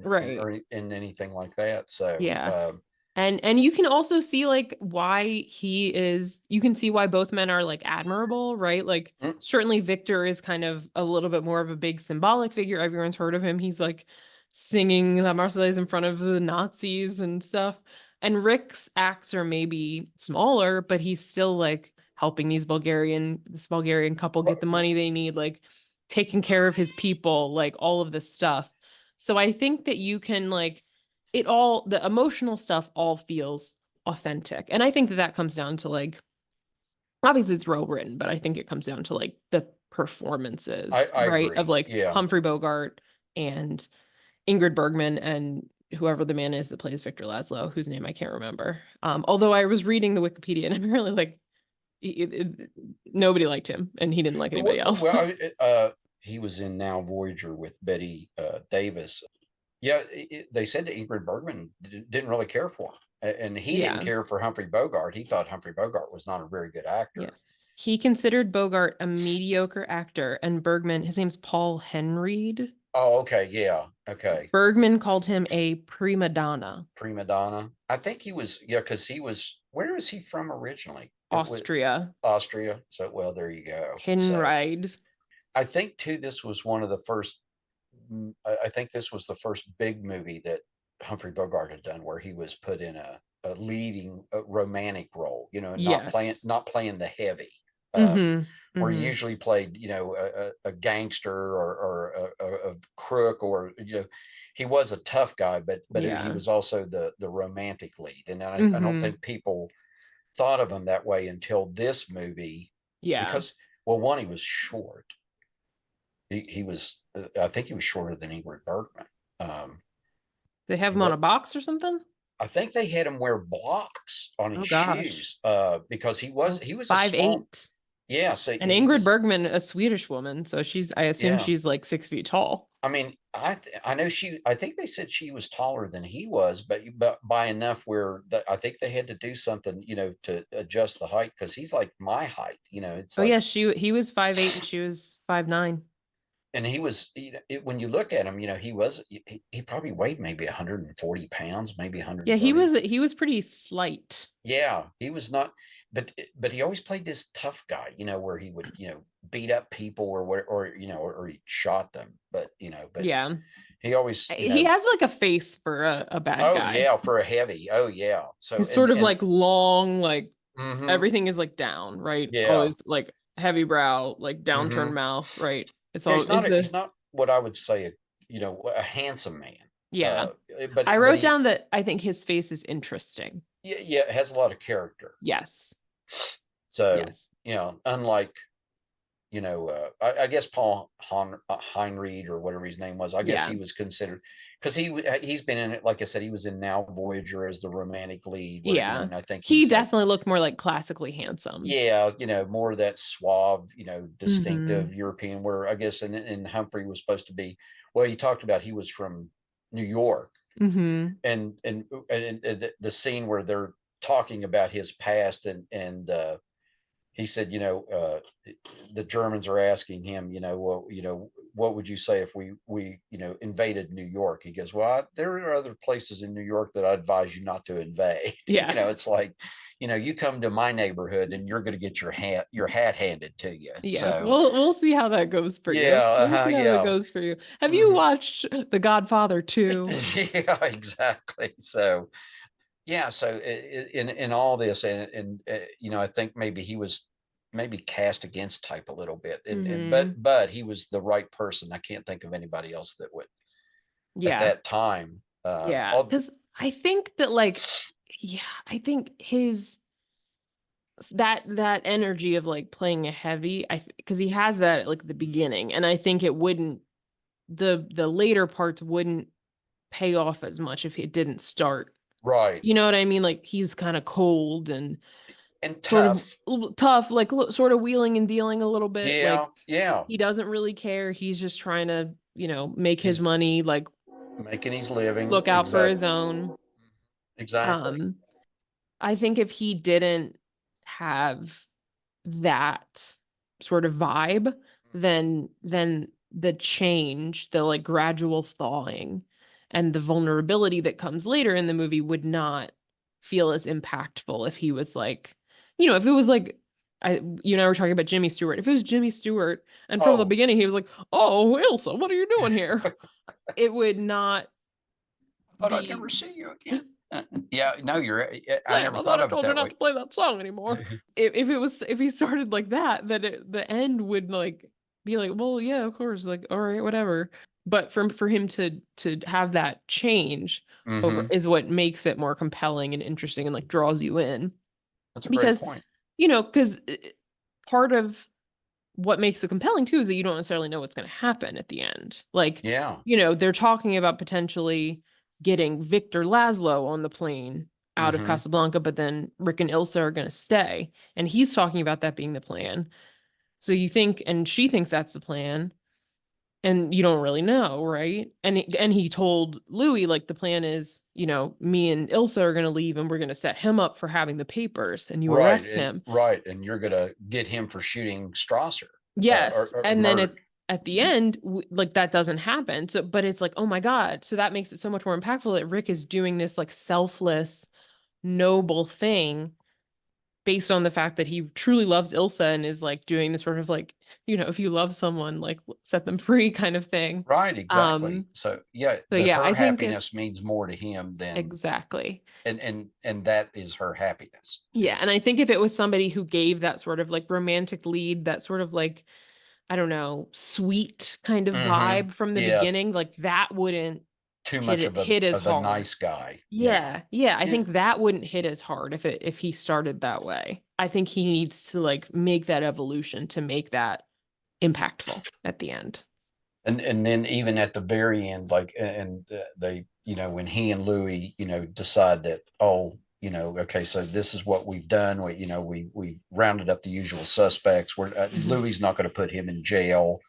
right. or anything like that. So Yeah. And you can also see like why you can see why both men are like admirable, right? Like mm, certainly Victor is kind of a little bit more of a big symbolic figure. Everyone's heard of him. He's like singing La Marseillaise in front of the Nazis and stuff. And Rick's acts are maybe smaller, but he's still like helping this Bulgarian couple get the money they need, like taking care of his people, like all of this stuff. So I think that you can like the emotional stuff all feels authentic. And I think that that comes down to like, obviously it's well written, but I think it comes down to like the performances, I right? Of agree. like Yeah. Humphrey Bogart and Ingrid Bergman and whoever the man is that plays Victor Laszlo, whose name I can't remember. Although I was reading the Wikipedia and apparently like nobody liked him and he didn't like anybody else. Well, he was in Now Voyager with Betty Davis. Yeah, they said that Ingrid Bergman didn't really care for him, and he didn't Yeah. care for Humphrey Bogart. He thought Humphrey Bogart was not a very good actor. Yes. He considered Bogart a mediocre actor, and Bergman, his name's Paul Henreid. Oh, okay, yeah, okay. Bergman called him a prima donna. Prima donna. I think he was, yeah, because he was. Where is he from originally? It was Austria. Austria. So, well, there you go. So, Henreid. I think too, this was one of the first. I think this was the first big movie that Humphrey Bogart had done, where he was put in a leading romantic role. Yes. Not playing the heavy. Um, Mm-hmm. where he Mm-hmm. usually played, a gangster, or a crook, or he was a tough guy, but he Yeah. was also the romantic lead, and I don't Mm-hmm. think people thought of him that way until this movie, Yeah. because, well, one, he was short. He was, I think he was shorter than Ingrid Bergman. Um, They have and him on a what box or something? I think they had him wear blocks on Oh his gosh. shoes, because Well, he was a five small. eight. Yeah, so And he Ingrid was. Bergman, a Swedish woman, so I assume Yeah. she's like 6 feet tall. I mean, I know she. I think they said she was taller than he was, but by enough where I think they had to do something, to adjust the height, because he's like my height. It's Oh like, yeah, he was 5'8" and she was 5'9". and he was. When you look at him, he probably weighed maybe 140 pounds, maybe Yeah, 130. he was pretty slight. Yeah, he was not, but he always played this tough guy, where he would, beat up people, or what, or he shot them, but Yeah. he always, He has like a face for a bad oh guy. yeah, for a heavy. Oh yeah. So, He's sort of and like long, like mm-hmm. everything is like down, right? Yeah. Always like heavy brow, like downturned Mm-hmm. mouth, right? It's Yeah, all it's he's a not what I would say a handsome man. yeah. I But wrote he, down that I think his face is interesting. yeah, yeah, has a lot of character. Yes. So, Yes. unlike, I guess Paul Heinried or whatever his name was, I guess Yeah. he was considered, because he's been in it. Like I said, he was in Now Voyager as the romantic lead, where, Yeah. and I think He he's like, definitely looked more like classically handsome. yeah, more of that suave, distinctive Mhm. European, where I guess in Humphrey was supposed to be, well, he talked about he was from New York, Mhm. and the scene where they're talking about his past, and he said, the Germans are asking him, what would you say if we invaded New York? He goes, well, there are other places in New York that I advise you not to invade. Yeah. It's like, you come to my neighborhood and you're going to get your hat handed to you. Yeah. So We'll see how that goes for yeah, you. We'll see how that yeah. goes for you. Have you Hmm. watched The Godfather 2? Yeah, exactly. So yeah, so in all this, and I think maybe he was maybe cast against type a little bit, and Mhm. but he was the right person. I can't think of anybody else that would at Yeah. that time. Yeah. Cuz I think that like yeah, I think his that energy of like playing a heavy cuz he has that at like the beginning and I think it wouldn't the later parts wouldn't pay off as much if it didn't start. Right, You know what I mean? Like he's kind of cold and and sort of tough. tough, like sort of wheeling and dealing a little bit. Yeah, Like yeah. he doesn't really care. He's just trying to, make his He's money, like making his living. look out for his own. Exactly. Um, I think if he didn't have that sort of vibe, then the change, the like gradual thawing and the vulnerability that comes later in the movie would not feel as impactful if he was like, if it was like you and I were talking about Jimmy Stewart. If it was Jimmy Stewart and from the Oh, beginning he was like, "Oh, Ilsa, what are you doing here?" It would not I thought I'd be never see you again. Yeah, no, I Sam, never I thought thought I of it told you that not way. to play that song anymore. If he started like that, then the end would like be like, well, yeah, of course, like, all right, whatever. But for him to have that change over Hmm. is what makes it more compelling and interesting and like draws you in. That's a great Because, point. because part of what makes it compelling too is that you don't necessarily know what's going to happen at the end. Like, Yeah. they're talking about potentially getting Victor Laszlo on the plane out of Hmm. Casablanca, but then Rick and Ilsa are going to stay. And he's talking about that being the plan. So you think, and she thinks that's the plan, and you don't really know, right? And he told Louis, like, the plan is, me and Ilsa are going to leave and we're going to set him up for having the papers and you Right, arrest and him. and you're gonna get him for shooting Strasser, Yes, or and then murder. at the end, like that doesn't happen. So, but it's like, oh my god! So that makes it so much more impactful that Rick is doing this like selfless, noble thing based on the fact that he truly loves Ilsa and is like doing this sort of like, if you love someone, like set them free kind of thing. Right, exactly. Um. So yeah, So the yeah, her I think if happiness means more to him than, exactly. and that is her happiness Yeah, and is. I think if it was somebody who gave that sort of like romantic lead, that sort of like I don't know, sweet kind of Hmm. vibe from the Yeah, beginning, like that wouldn't too much hit as of a hard. nice guy. Yeah. Yeah. Yeah, I Yeah. think that wouldn't hit as hard if he started that way. I think he needs to like make that evolution to make that impactful at the end. And then even at the very end, like, and they, when he and Louis, decide that, oh, okay, so this is what we've done. We rounded up the usual suspects. We're Mhm. Louis not going to put him in jail,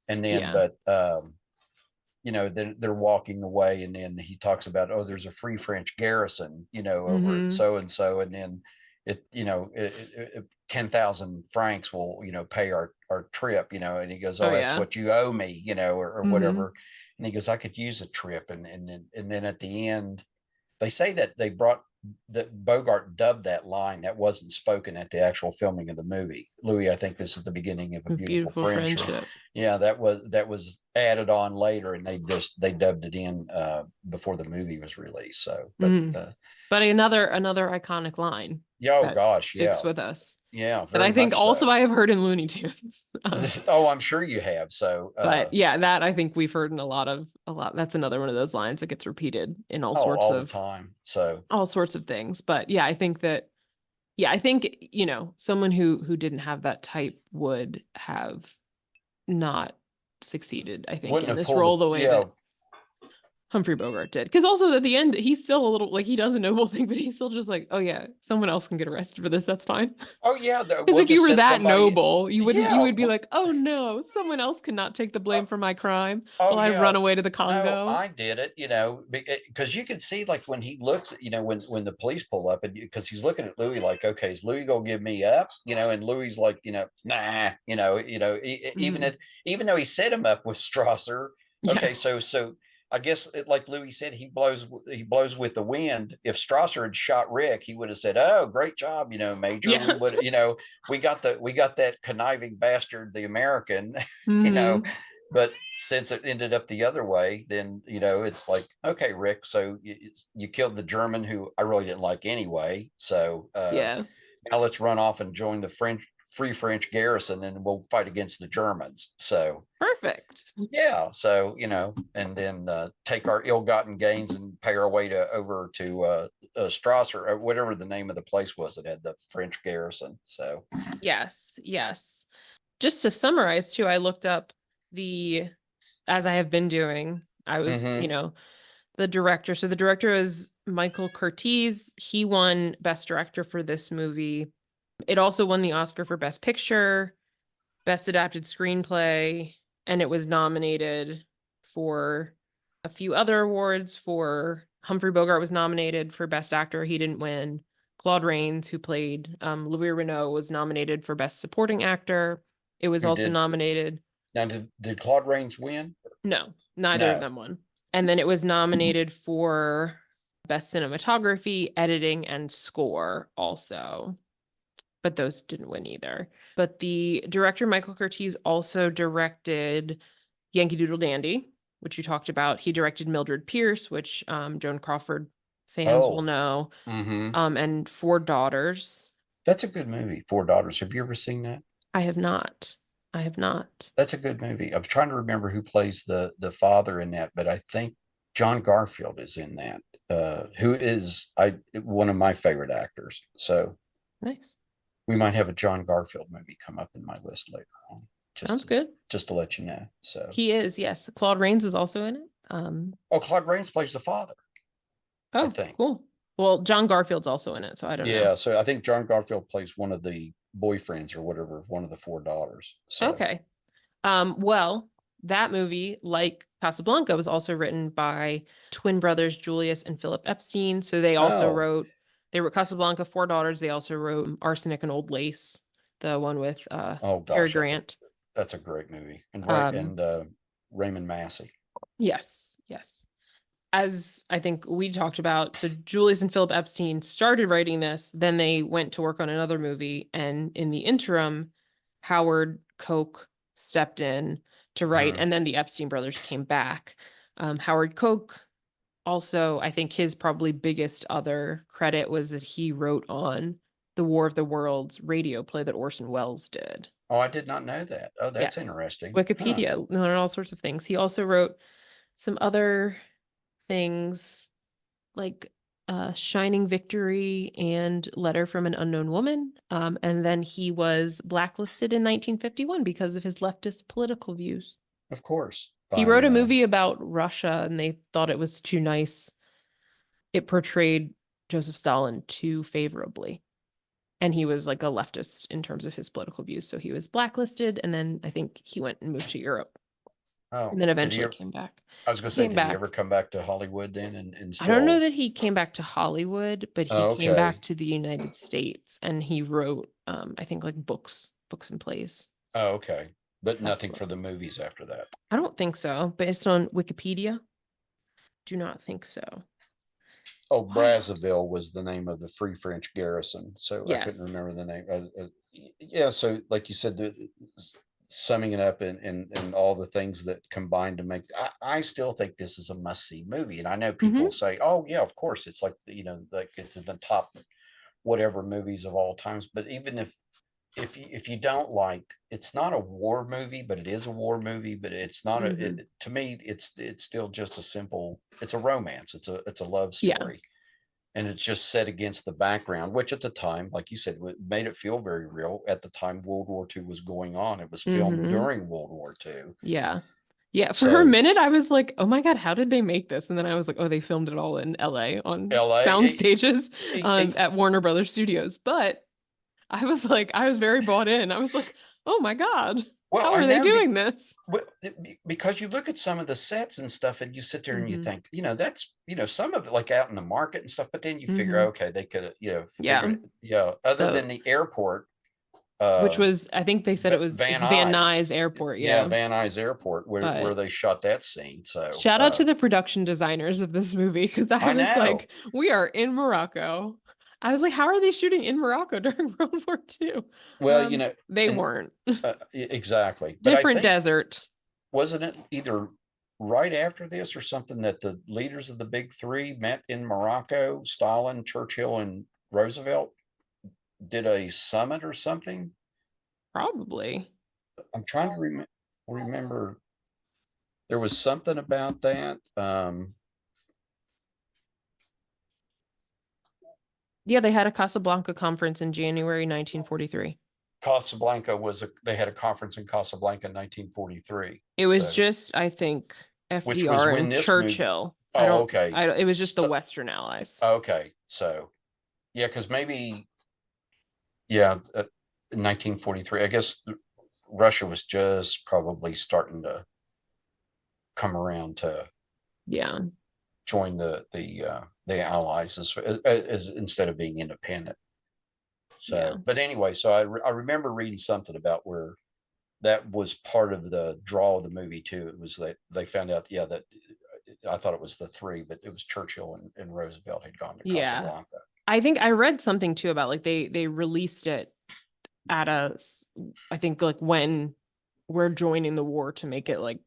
and then Yeah. but then they're walking away, and then he talks about, oh, there's a free French garrison, over at Mhm. so and so, and then 10,000 francs will, pay our trip, and he goes, Oh oh, that's yeah. what you owe me, or Mhm. whatever, and he goes, I could use a trip, and then at the end, they say that Bogart dubbed that line that wasn't spoken at the actual filming of the movie. Louis, I think this is the beginning of a A beautiful beautiful friendship. friendship. Yeah, that was added on later, and they dubbed it in before the movie was released. So, but another iconic line yeah, oh that gosh, sticks yeah, with us yeah, that I very think much also so. I have heard in Looney Tunes. Oh, I'm sure you have. So, But yeah, that I think we've heard in a lot. That's another one of those lines that gets repeated in oh, all the time. So, all sorts of things. But yeah, I think that yeah, I think, someone who didn't have that type would have not succeeded, I think, wouldn't in have this pulled the role the way yeah. that Humphrey Bogart did. Because also at the end, he's still a little like he does a noble thing, but he's still just like, oh yeah, someone else can get arrested for this. That's fine. Oh yeah, Because we'll if you just were set that somebody. noble, you Yeah. would be like, oh no, someone else cannot take the Uh, blame for my crime oh while I yeah. run away to the No, Congo. I did it. Because you can see like when he looks, when the police pull up, and because he's looking at Louis like, okay, is Louis gonna give me up? And Louis like, nah. Mhm. Even though he set him up with Strasser. Okay, so Yes. I guess like Louis said, he blows with the wind. If Strasser had shot Rick, he would have said, "Oh, great job, Major. We Yeah. would, we got that conniving bastard, the American, you know." Hmm. But since it ended up the other way, then it's like, okay, Rick, so you killed the German who I really didn't like anyway. So Yeah. now let's run off and join the Free French garrison, and we'll fight against the Germans. So Perfect. yeah, so and then take our ill-gotten gains and pay our way over to Strasser, or whatever the name of the place was that had the French garrison. So, Yes. Yes. Just to summarize too, I looked up the as I have been doing. I was, mm-hmm. the director. So the director is Michael Curtiz. He won Best Director for this movie. It also won the Oscar for Best Picture, Best Adapted Screenplay, and it was nominated for a few other awards. For Humphrey Bogart was nominated for Best Actor. He didn't win. Claude Rains, who played Louis Renault, was nominated for Best Supporting Actor. It was Who also did nominated. now? Did Claude Rains win? No, neither of No, them won. And then it was nominated for Best Cinematography, Editing, and Score also. But those didn't win either. But the director, Michael Curtiz, also directed Yankee Doodle Dandy, which you talked about. He directed Mildred Pierce, which Joan Crawford fans will oh, know, mm-hmm. and Four Daughters. That's a good movie. Four Daughters. Have you ever seen that? I have not. I have not. That's a good movie. I was trying to remember who plays the father in that, but I think John Garfield is in that. Who is one of my favorite actors. So Nice. we might have a John Garfield movie come up in my list later on, just Sounds to, good. just to let you know. So, He is, yes. Claude Rains is also in it. oh, Claude Rains plays the father, I Oh, think. cool. Well, John Garfield's also in it, so I don't know. Yeah, so I think John Garfield plays one of the boyfriends or whatever, one of the four daughters. So, Okay. Well, that movie, like Casablanca, was also written by twin brothers Julius and Philip Epstein. So oh, they wrote Casablanca, Four Daughters. They also wrote Arsenic and Old Lace, the one with oh Cary gosh, Grant. that's a great movie, and Um, Raymond Massey. yes, yes. As I think we talked about, so Julius and Philip Epstein started writing this, then they went to work on another movie, and in the interim, Howard Koch stepped in to write, Mhm. and then the Epstein brothers came back. Howard Koch also, I think his probably biggest other credit was that he wrote on the War of the Worlds radio play that Orson Welles did. Oh, I did not know that. Oh, that's Yes. interesting. Huh. Wikipedia, learn all sorts of things. He also wrote some other things like Shining Victory and Letter from an Unknown Woman. And then he was blacklisted in 1951 because of his leftist political views. Of course. He By wrote a movie about Russia and they thought it was too nice. It portrayed Joseph Stalin too favorably. And he was like a leftist in terms of his political views. So he was blacklisted. And then I think he went and moved to Europe and oh, then did he eventually ever, came back. I was gonna say, Came did he ever back. come back to Hollywood then and I don't know still? that he came back to Hollywood, but he Oh, came okay. back to the United States and he wrote, I think like books and plays. Oh, okay. But That's nothing what for the movies after that. I don't think so. Based on Wikipedia, do not think so. Oh, Wild. Brazzaville was the name of the Free French garrison. So I couldn't Yes. remember the name. Yeah. So like you said, summing it up and all the things that combine to make, I still think this is a must see movie. And I know people Hmm. say, oh yeah, of course, it's like like it's in the top whatever movies of all times. But even if you don't like, it's not a war movie, but it is a war movie. But it's not Hmm. to me, it's still just a simple, it's a romance, it's a love Yeah. story, and it's just set against the background, which at the time, like you said, made it feel very real. At the time World War II was going on, it was filmed Hmm. during World War II. Yeah. Yeah. For a So minute, I was like, oh my God, how did they make this? And then I was like, oh, they filmed it all in LA on LA, sound stages it, at Warner Brothers Studios. But I was like, I was very bought in. I was like, oh my God, well, how I are they know doing this? because you look at some of the sets and stuff, and you sit there and you Hmm. think, that's, some of it like out in the market and stuff, but then you figure, Hmm. okay, they could have, figured Yeah. it, other So, than the airport, which uh, was, I think they said Van it's Van Nuys, Nuys Airport. yeah, Yeah. Van Nuys Airport, where But they shot that scene. So, shout out to the production designers of this movie because I I was know. like, we are in Morocco. I was like, how are they shooting in Morocco during World War II? Well, They and weren't. exactly. But I Different think, desert. wasn't it either right after this or something that the leaders of the big three met in Morocco? Stalin, Churchill, and Roosevelt did a summit or something. Probably. I'm trying to remember. There was something about that. Yeah, they had a Casablanca conference in January 1943. Casablanca they had a conference in Casablanca in 1943. It was So, just, I think, which was FDR when and this movie. Churchill. Oh, okay. It was just the Western Allies. Okay. So, yeah, because maybe, yeah, in 1943, I guess Russia was just probably starting to come around to Yeah. join the Allies as instead of being independent. Yeah. So, but anyway, so I remember reading something about where that was part of the draw of the movie too. It was that they found out, yeah, that I thought it was the three, but it was Churchill and Roosevelt had gone to Yeah. Casablanca. I think I read something too about like they released it at I think like when we're joining the war to make it like,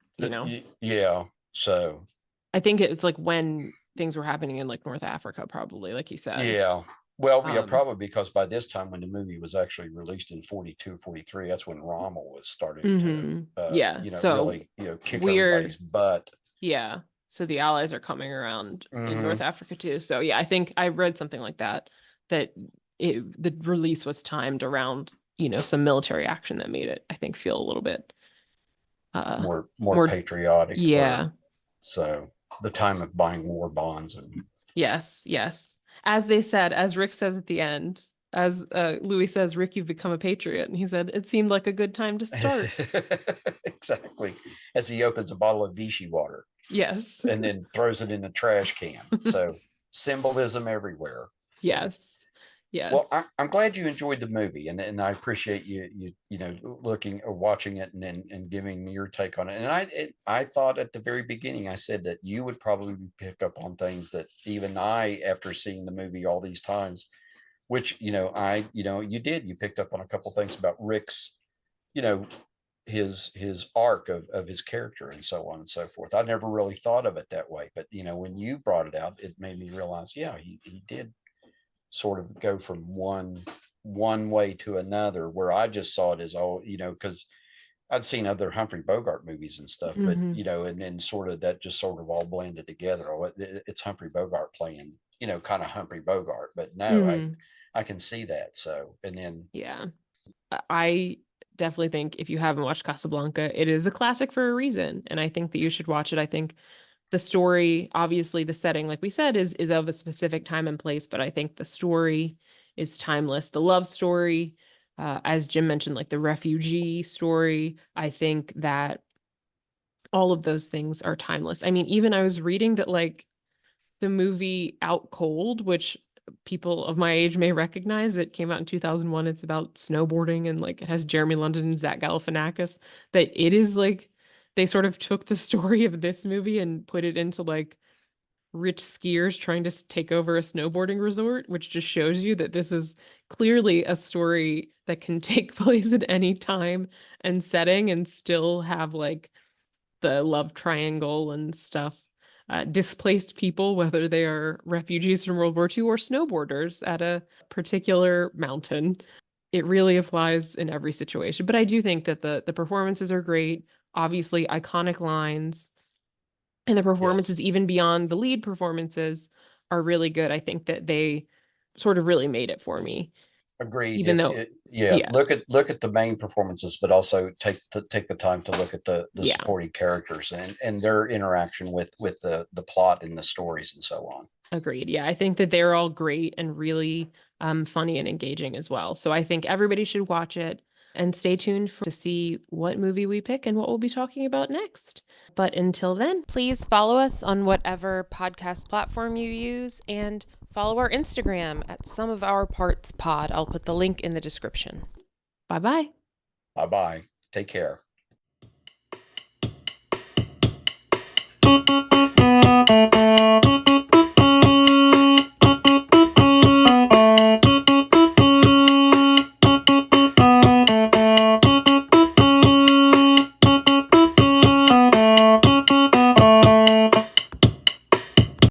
Yeah. So, I think it's like when things were happening in like North Africa, probably, like you said. yeah. Well, yeah, Um, probably because by this time, when the movie was actually released in 42, 43, that's when Rommel was starting to, yeah. So really, kick everybody's we're butt. yeah. So the Allies are coming around in Hmm. North Africa too. So yeah, I think I read something like that, that the release was timed around, some military action that made it, I think, feel a little bit uh More more patriotic, or yeah. so the time of buying war bonds and Yes, yes. As they said, as Rick says at the end, as Louis says, Rick, you've become a patriot. And he said, it seemed like a good time to start. exactly, as he opens a bottle of Vichy water Yes. and then throws it in a trash can. So symbolism everywhere. So, Yes. well, Yes. I'm glad you enjoyed the movie, and I appreciate you looking or watching it and giving me your take on it. And I thought at the very beginning I said that you would probably pick up on things that even I, after seeing the movie all these times, which you did, you picked up on a couple things about Rick's, you know his arc of his character and so on and so forth. I never really thought of it that way, but when you brought it out, it made me realize, yeah, he did sort of go from one way to another, where I just saw it as, all, because I'd seen other Humphrey Bogart movies and stuff, but Hmm. and then sort of that just sort of all blended together. Oh, it's Humphrey Bogart playing, kind of Humphrey Bogart, but no, Hmm. I can see that. So, and then Yeah. I definitely think if you haven't watched Casablanca, it is a classic for a reason. And I think that you should watch it. I think the story, obviously the setting, like we said, is of a specific time and place, but I think the story is timeless. The love story, as Jim mentioned, like the refugee story, I think that all of those things are timeless. I mean, even I was reading that like the movie Out Cold, which people of my age may recognize, it came out in 2001. It's about snowboarding and like it has Jeremy London and Zach Galifianakis. That it is like they sort of took the story of this movie and put it into like rich skiers trying to take over a snowboarding resort, which just shows you that this is clearly a story that can take place at any time and setting and still have like the love triangle and stuff. Displaced people, whether they are refugees from World War II or snowboarders at a particular mountain. It really applies in every situation. But I do think that the performances are great, obviously iconic lines, and the Yes. performances, even beyond the lead performances, are really good. I think that they sort of really made it for me, Agreed. even though, Yeah, yeah, look at the main performances, but also take the time to look at the yeah. supporting characters and their interaction with the plot and the stories and so on. Agreed. Yeah, I think that they're all great and really funny and engaging as well. So I think everybody should watch it and stay tuned to see what movie we pick and what we'll be talking about next. But until then, please follow us on whatever podcast platform you use and follow our Instagram at Some of Our Parts Pod. I'll put the link in the description. Bye bye. Bye bye. Take care.